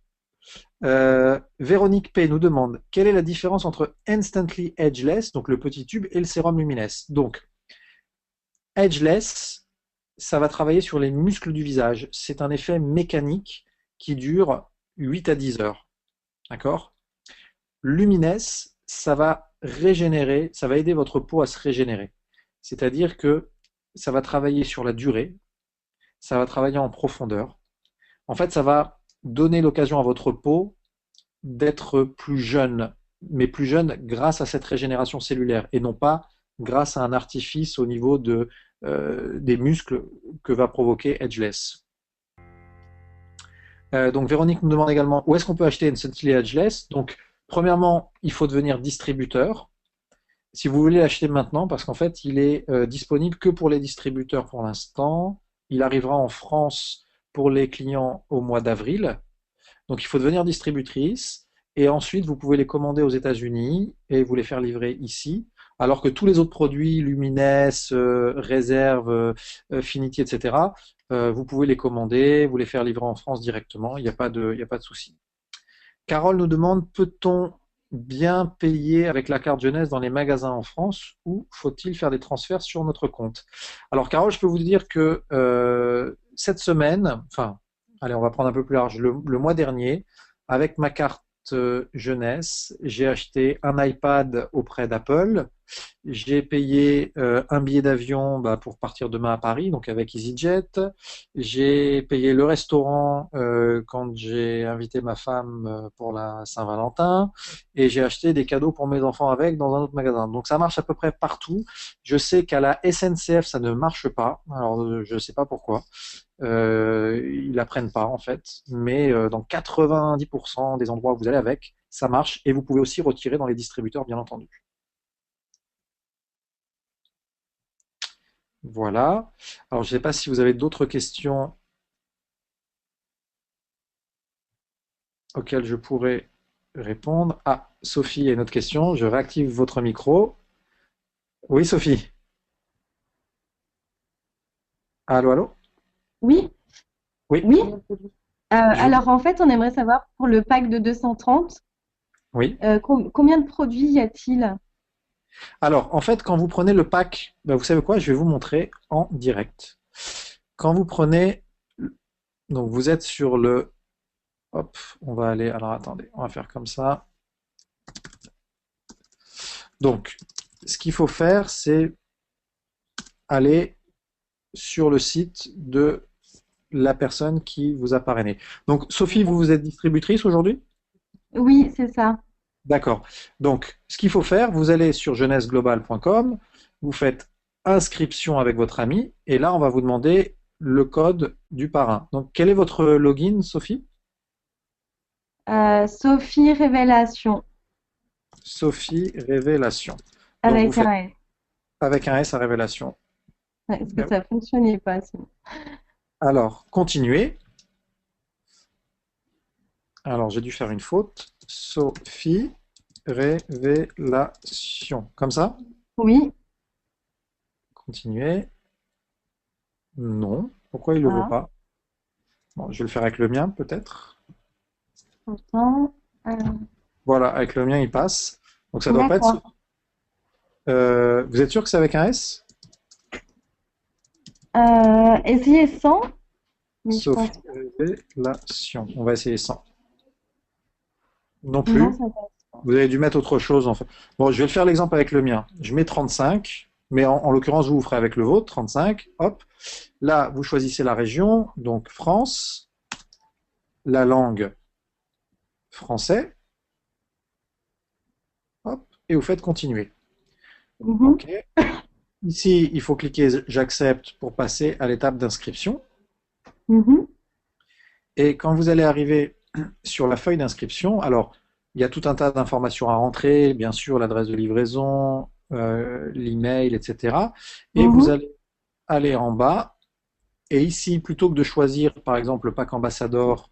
Véronique P nous demande quelle est la différence entre Instantly Edgeless, donc le petit tube, et le sérum Luminess. Donc, Edgeless, ça va travailler sur les muscles du visage. C'est un effet mécanique qui dure 8 à 10 heures. D'accord? Luminess, ça va régénérer, ça va aider votre peau à se régénérer. C'est-à-dire que ça va travailler sur la durée, ça va travailler en profondeur. En fait, ça va donner l'occasion à votre peau d'être plus jeune, mais plus jeune grâce à cette régénération cellulaire et non pas grâce à un artifice au niveau des muscles que va provoquer Edgeless. Donc Véronique nous demande également où est-ce qu'on peut acheter Instantly Edgeless. Donc premièrement, il faut devenir distributeur. Si vous voulez l'acheter maintenant, parce qu'en fait, il est disponible que pour les distributeurs pour l'instant. Il arrivera en France pour les clients au mois d'avril. Donc, il faut devenir distributrice. Et ensuite, vous pouvez les commander aux États-Unis et vous les faire livrer ici. Alors que tous les autres produits, Lumines, Réserve, Finity, etc., vous pouvez les commander, vous les faire livrer en France directement. Il n'y a pas de souci. Carole nous demande, peut-on bien payer avec la carte jeunesse dans les magasins en France ou faut-il faire des transferts sur notre compte? Alors Carole, je peux vous dire que cette semaine, enfin, allez, on va prendre un peu plus large, le mois dernier, avec ma carte jeunesse, j'ai acheté un iPad auprès d'Apple, j'ai payé un billet d'avion pour partir demain à Paris, donc avec EasyJet, j'ai payé le restaurant quand j'ai invité ma femme pour la Saint-Valentin, et j'ai acheté des cadeaux pour mes enfants avec dans un autre magasin. Donc ça marche à peu près partout. Je sais qu'à la SNCF, ça ne marche pas, alors je ne sais pas pourquoi. Ils l'apprennent pas en fait, mais dans 90% des endroits où vous allez avec, ça marche et vous pouvez aussi retirer dans les distributeurs bien entendu. Voilà. Alors je ne sais pas si vous avez d'autres questions auxquelles je pourrais répondre. Ah, Sophie a une autre question. Je réactive votre micro. Oui, Sophie. Allô, allô? Oui, Oui. oui. Je- Alors en fait, on aimerait savoir pour le pack de 230, Oui. combien de produits y a-t-il? Alors, en fait, quand vous prenez le pack, vous savez quoi? Je vais vous montrer en direct. Quand vous prenez, donc vous êtes sur le, hop, on va aller, alors attendez, on va faire comme ça. Donc, ce qu'il faut faire, c'est aller sur le site de la personne qui vous a parrainé. Donc, Sophie, vous êtes distributrice aujourd'hui? Oui, c'est ça. D'accord. Donc, ce qu'il faut faire, vous allez sur jeunesseglobal.com, vous faites inscription avec votre ami, et là, on va vous demander le code du parrain. Donc, quel est votre login, Sophie? Sophie Révélation Sophie Révélation. Donc, vous avec faites un S. avec un S à Révélation. Ouais, parce que ça fonctionnait pas sinon. Alors, continuez. Alors, j'ai dû faire une faute. Sophie Révélation. Comme ça? Oui. Continuez. Non. Pourquoi il ne le veut Ah, pas? Bon, je vais le faire avec le mien, peut-être. pourtant. Voilà, avec le mien, il passe. Donc, ça doit pas être. D'accord. Vous êtes sûr que c'est avec un S? Essayez sans, mais je pense Sophie Révélation. On va essayer sans. Non que non, plus. ça passe. Vous avez dû mettre autre chose en fait. Bon, je vais faire l'exemple avec le mien. Je mets 35, mais en l'occurrence, vous ferez avec le vôtre, 35. Hop. Là, vous choisissez la région, donc France, la langue français. Hop. Et vous faites continuer. Mhm. OK. Ici, il faut cliquer j'accepte pour passer à l'étape d'inscription. Mhm. Et quand vous allez arriver sur la feuille d'inscription, alors il y a tout un tas d'informations à rentrer, bien sûr l'adresse de livraison, l'email, etc. Et vous Mhm. allez aller en bas, et ici, plutôt que de choisir par exemple le pack ambassadeur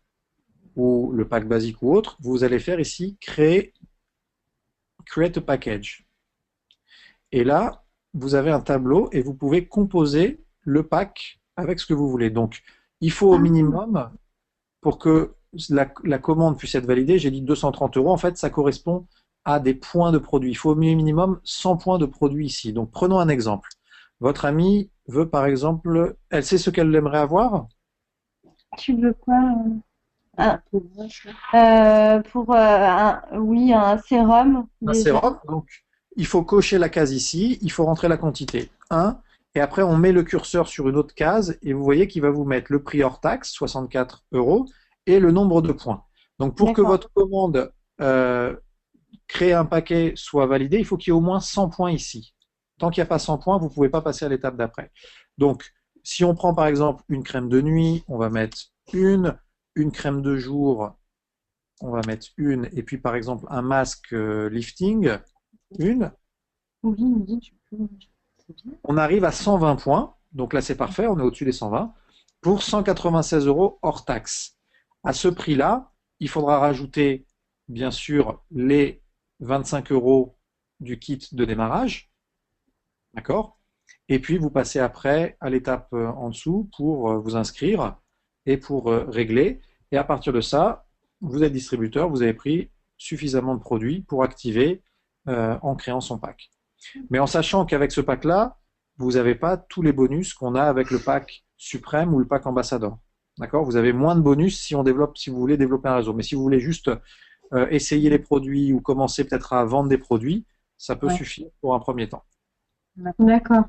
ou le pack basique ou autre, vous allez faire ici Create a package. Et là, vous avez un tableau et vous pouvez composer le pack avec ce que vous voulez. Donc, il faut au minimum, pour que la commande puisse être validée, j'ai dit 230 euros, en fait, ça correspond à des points de produit. Il faut au minimum 100 points de produit ici. Donc, prenons un exemple. Votre amie veut, par exemple, elle sait ce qu'elle aimerait avoir? Tu veux quoi? Ah, pour oui, un sérum Un déjà. sérum. Donc, il faut cocher la case ici, il faut rentrer la quantité 1, et après, on met le curseur sur une autre case, et vous voyez qu'il va vous mettre le prix hors taxe, 64 euros, et le nombre de points. Donc, pour que D'accord. votre commande créer un paquet soit validé, il faut qu'il y ait au moins 100 points ici. Tant qu'il n'y a pas 100 points, vous ne pouvez pas passer à l'étape d'après. Donc, si on prend par exemple une crème de nuit, on va mettre une crème de jour, on va mettre une, et puis par exemple un masque lifting, une. Oui, oui, tu peux. C'est bien. On arrive à 120 points, donc là c'est parfait, on est au-dessus des 120, pour 196 euros hors taxe. À ce prix-là, il faudra rajouter bien sûr les 25 euros du kit de démarrage, d'accord? Et puis vous passez après à l'étape en dessous pour vous inscrire et pour régler. Et à partir de ça, vous êtes distributeur, vous avez pris suffisamment de produits pour activer en créant son pack. Mais en sachant qu'avec ce pack-là, vous n'avez pas tous les bonus qu'on a avec le pack suprême ou le pack ambassadeur. D'accord? Vous avez moins de bonus si on développe, si vous voulez développer un réseau. Mais si vous voulez juste essayer les produits ou commencer peut-être à vendre des produits, ça peut Ouais. suffire pour un premier temps. D'accord.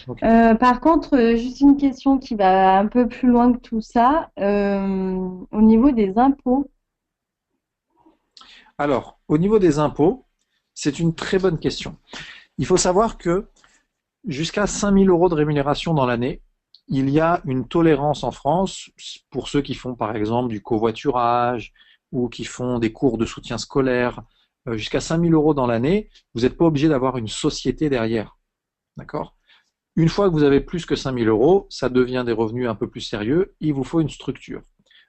Ok. Par contre, juste une question qui va un peu plus loin que tout ça. Au niveau des impôts, Alors, au niveau des impôts, c'est une très bonne question. Il faut savoir que jusqu'à 5 000 euros de rémunération dans l'année, il y a une tolérance en France pour ceux qui font par exemple du covoiturage ou qui font des cours de soutien scolaire. Jusqu'à 5 000 euros dans l'année, vous n'êtes pas obligé d'avoir une société derrière. D'accord? Une fois que vous avez plus que 5 000 euros, ça devient des revenus un peu plus sérieux. Il vous faut une structure.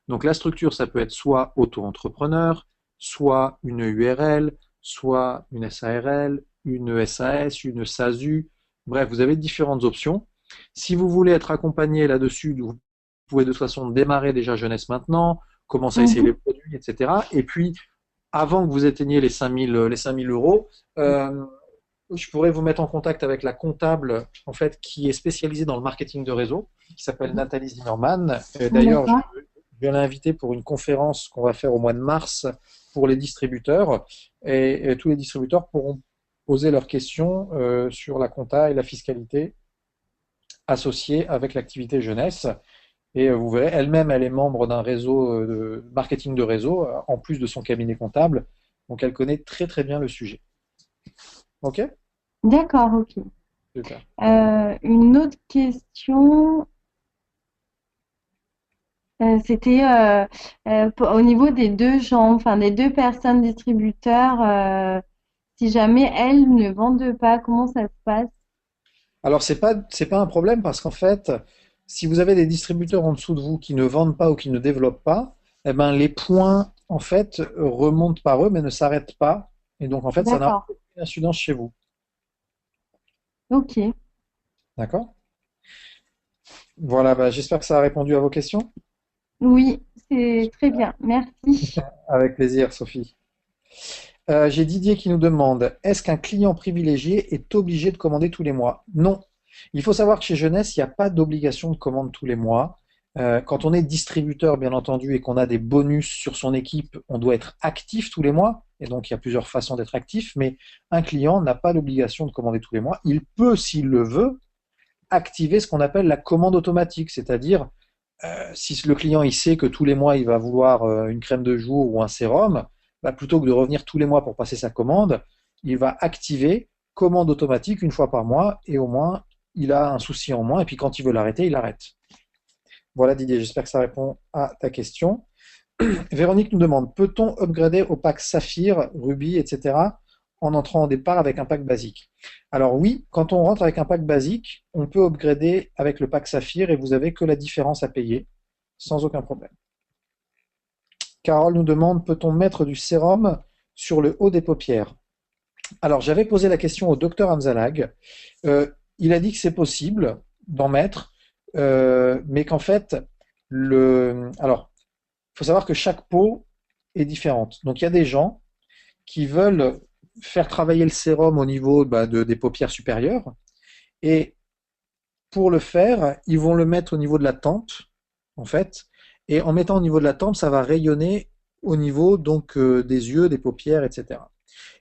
Donc la structure, ça peut être soit auto-entrepreneur, soit une URL, soit une SARL, une SAS, une SASU. Bref, vous avez différentes options. Si vous voulez être accompagné là-dessus, vous pouvez de toute façon démarrer déjà jeunesse maintenant, commencer à essayer les produits, etc. Et puis, avant que vous atteigniez les 5 000 euros, je pourrais vous mettre en contact avec la comptable en fait, qui est spécialisée dans le marketing de réseau, qui s'appelle Nathalie Zimmermann. D'ailleurs, d'accord. je vais l'inviter pour une conférence qu'on va faire au mois de mars pour les distributeurs. Et tous les distributeurs pourront poser leurs questions sur la compta et la fiscalité associée avec l'activité jeunesse. Et vous verrez, elle-même, elle est membre d'un réseau de marketing de réseau, en plus de son cabinet comptable. Donc, elle connaît très très bien le sujet. OK? D'accord, ok. Super. Une autre question, c'était au niveau des deux gens, enfin des deux personnes distributeurs, si jamais elles ne vendent pas, comment ça se passe? Alors, c'est pas un problème parce qu'en fait, si vous avez des distributeurs en dessous de vous qui ne vendent pas ou qui ne développent pas, eh ben, les points, en fait, remontent par eux mais ne s'arrêtent pas. Et donc, en fait, ça n'a D'accord, aucune incidence chez vous. ok. D'accord? Voilà, bah, j'espère que ça a répondu à vos questions. Oui, c'est très bien, merci. Avec plaisir, Sophie. J'ai Didier qui nous demande, est-ce qu'un client privilégié est obligé de commander tous les mois? Non. Il faut savoir que chez Jeunesse, il n'y a pas d'obligation de commande tous les mois. Quand on est distributeur, bien entendu, et qu'on a des bonus sur son équipe, on doit être actif tous les mois. Et donc, il y a plusieurs façons d'être actif, mais un client n'a pas l'obligation de commander tous les mois. Il peut, s'il le veut, activer ce qu'on appelle la commande automatique, c'est-à-dire si le client il sait que tous les mois il va vouloir une crème de jour ou un sérum, bah, plutôt que de revenir tous les mois pour passer sa commande, il va activer commande automatique une fois par mois et au moins il a un souci en moins et puis quand il veut l'arrêter, il arrête. Voilà Didier, j'espère que ça répond à ta question. Véronique nous demande, peut-on upgrader au pack Saphir, Ruby, etc. en entrant au départ avec un pack basique? Alors oui, quand on rentre avec un pack basique, on peut upgrader avec le pack Saphir et vous avez que la différence à payer, sans aucun problème. Carole nous demande, peut-on mettre du sérum sur le haut des paupières? Alors j'avais posé la question au docteur Amzalag. Il a dit que c'est possible d'en mettre, mais qu'en fait, alors, il faut savoir que chaque peau est différente. Donc il y a des gens qui veulent faire travailler le sérum au niveau des paupières supérieures et pour le faire, ils vont le mettre au niveau de la tempe en fait et en mettant au niveau de la tempe, ça va rayonner au niveau donc des yeux, des paupières, etc.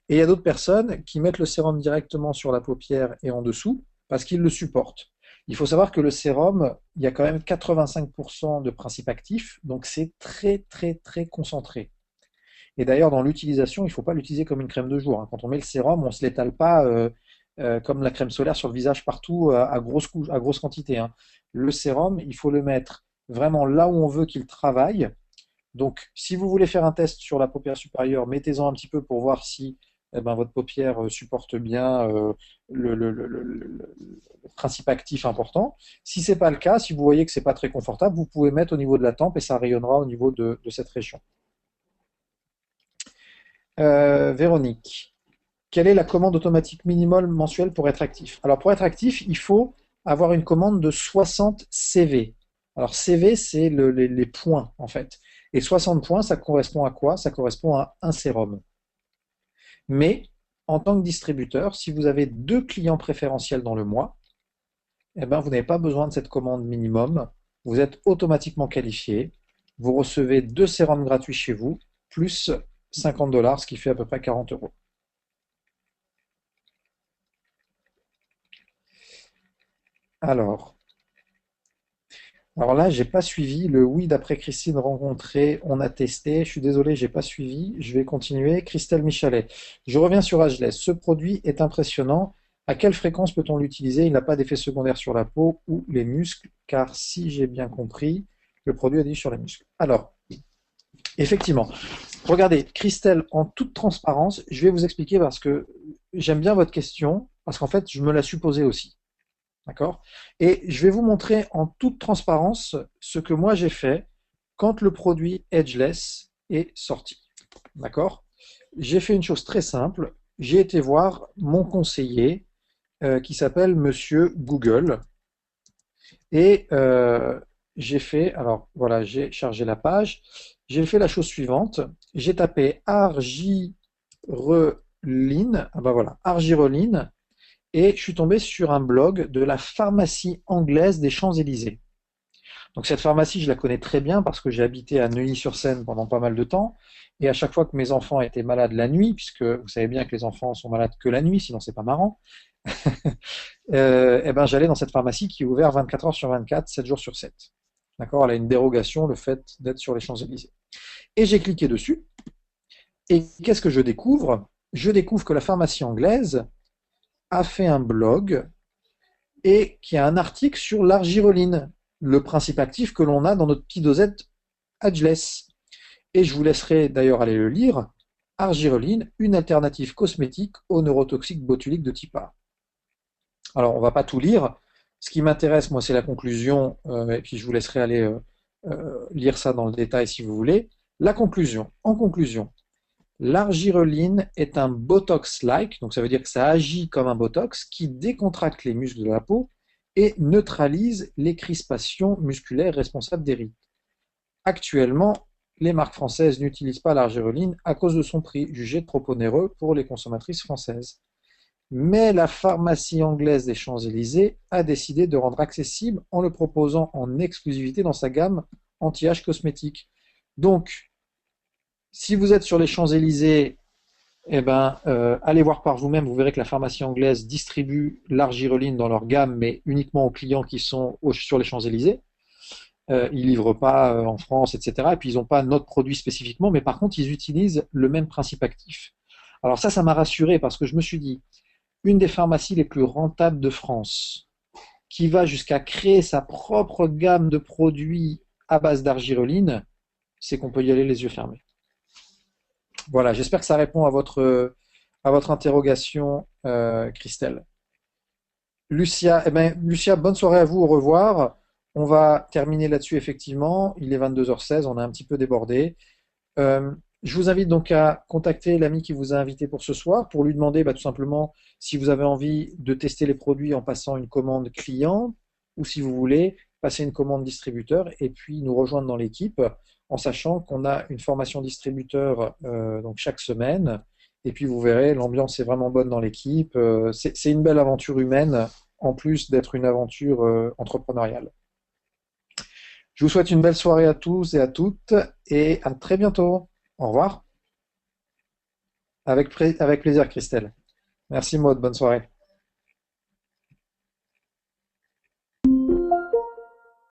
Et il y a d'autres personnes qui mettent le sérum directement sur la paupière et en dessous parce qu'ils le supportent. Il faut savoir que le sérum, il y a quand même 85% de principe actif, donc c'est très très très concentré. Et d'ailleurs, dans l'utilisation, il ne faut pas l'utiliser comme une crème de jour, hein. Quand on met le sérum, on ne se l'étale pas comme la crème solaire sur le visage partout à grosse quantité, hein. Le sérum, il faut le mettre vraiment là où on veut qu'il travaille. Donc, si vous voulez faire un test sur la paupière supérieure, mettez-en un petit peu pour voir si votre paupière supporte bien le principe actif important. Si ce n'est pas le cas, si vous voyez que ce n'est pas très confortable, vous pouvez mettre au niveau de la tempe et ça rayonnera au niveau de cette région. Véronique, quelle est la commande automatique minimale mensuelle pour être actif? Alors pour être actif, il faut avoir une commande de 60 CV. Alors CV, c'est les points en fait. Et 60 points, ça correspond à quoi? Ça correspond à un sérum. Mais en tant que distributeur, si vous avez 2 clients préférentiels dans le mois, eh ben, vous n'avez pas besoin de cette commande minimum. Vous êtes automatiquement qualifié. Vous recevez 2 sérums gratuits chez vous, plus $50, ce qui fait à peu près 40 euros. Alors, alors là, j'ai pas suivi le oui d'après Christine rencontré, on a testé. Je suis désolé, j'ai pas suivi. Je vais continuer. Christelle Michalet. Je reviens sur Ageless. Ce produit est impressionnant. À quelle fréquence peut-on l'utiliser? Il n'a pas d'effet secondaire sur la peau ou les muscles, car si j'ai bien compris, le produit a dit sur les muscles. Alors, effectivement, regardez, Christelle, en toute transparence, je vais vous expliquer parce que j'aime bien votre question, parce qu'en fait, je me la suis posée aussi. D'accord? Et je vais vous montrer en toute transparence ce que moi j'ai fait quand le produit Ageless est sorti. D'accord? J'ai fait une chose très simple. J'ai été voir mon conseiller qui s'appelle Monsieur Google. Et j'ai fait, alors voilà, j'ai chargé la page. J'ai fait la chose suivante. J'ai tapé argireline. Ah ben voilà, argireline. Et je suis tombé sur un blog de la pharmacie anglaise des Champs-Élysées. Donc cette pharmacie, je la connais très bien parce que j'ai habité à Neuilly-sur-Seine pendant pas mal de temps. Et à chaque fois que mes enfants étaient malades la nuit, puisque vous savez bien que les enfants sont malades que la nuit, sinon c'est pas marrant, et ben j'allais dans cette pharmacie qui est ouverte 24 heures sur 24, 7 jours sur 7. D'accord? Elle a une dérogation, le fait d'être sur les Champs-Élysées. Et j'ai cliqué dessus. Et qu'est-ce que je découvre? Je découvre que la pharmacie anglaise a fait un blog et qui a un article sur l'argireline, le principe actif que l'on a dans notre petit dosette Ageless. Et je vous laisserai d'ailleurs aller le lire. Argireline, une alternative cosmétique au neurotoxique botulique de type A. Alors, on va pas tout lire. Ce qui m'intéresse, moi, c'est la conclusion, et puis je vous laisserai aller lire ça dans le détail si vous voulez. La conclusion. En conclusion, l'argireline est un Botox-like, donc ça veut dire que ça agit comme un Botox qui décontracte les muscles de la peau et neutralise les crispations musculaires responsables des rides. Actuellement, les marques françaises n'utilisent pas l'argireline à cause de son prix, jugé trop onéreux pour les consommatrices françaises. Mais la pharmacie anglaise des Champs-Élysées a décidé de rendre accessible en le proposant en exclusivité dans sa gamme anti-âge cosmétique. Donc, si vous êtes sur les Champs-Élysées, eh ben, allez voir par vous-même, vous verrez que la pharmacie anglaise distribue l'argireline dans leur gamme, mais uniquement aux clients qui sont sur les Champs-Élysées. Ils livrent pas en France, etc. Et puis ils n'ont pas notre produit spécifiquement, mais par contre ils utilisent le même principe actif. Alors ça m'a rassuré parce que je me suis dit, une des pharmacies les plus rentables de France, qui va jusqu'à créer sa propre gamme de produits à base d'argireline, c'est qu'on peut y aller les yeux fermés. Voilà, j'espère que ça répond à votre interrogation, Christelle. Lucia, eh ben, Lucia, bonne soirée à vous, au revoir. On va terminer là-dessus, effectivement. Il est 22h16, on a un petit peu débordé. Je vous invite donc à contacter l'ami qui vous a invité pour ce soir pour lui demander tout simplement si vous avez envie de tester les produits en passant une commande client ou si vous voulez passer une commande distributeur et puis nous rejoindre dans l'équipe en sachant qu'on a une formation distributeur donc chaque semaine. Et puis vous verrez, l'ambiance est vraiment bonne dans l'équipe. C'est une belle aventure humaine en plus d'être une aventure entrepreneuriale. Je vous souhaite une belle soirée à tous et à toutes et à très bientôt. Au revoir. Avec plaisir, Christelle. Merci Maud, bonne soirée.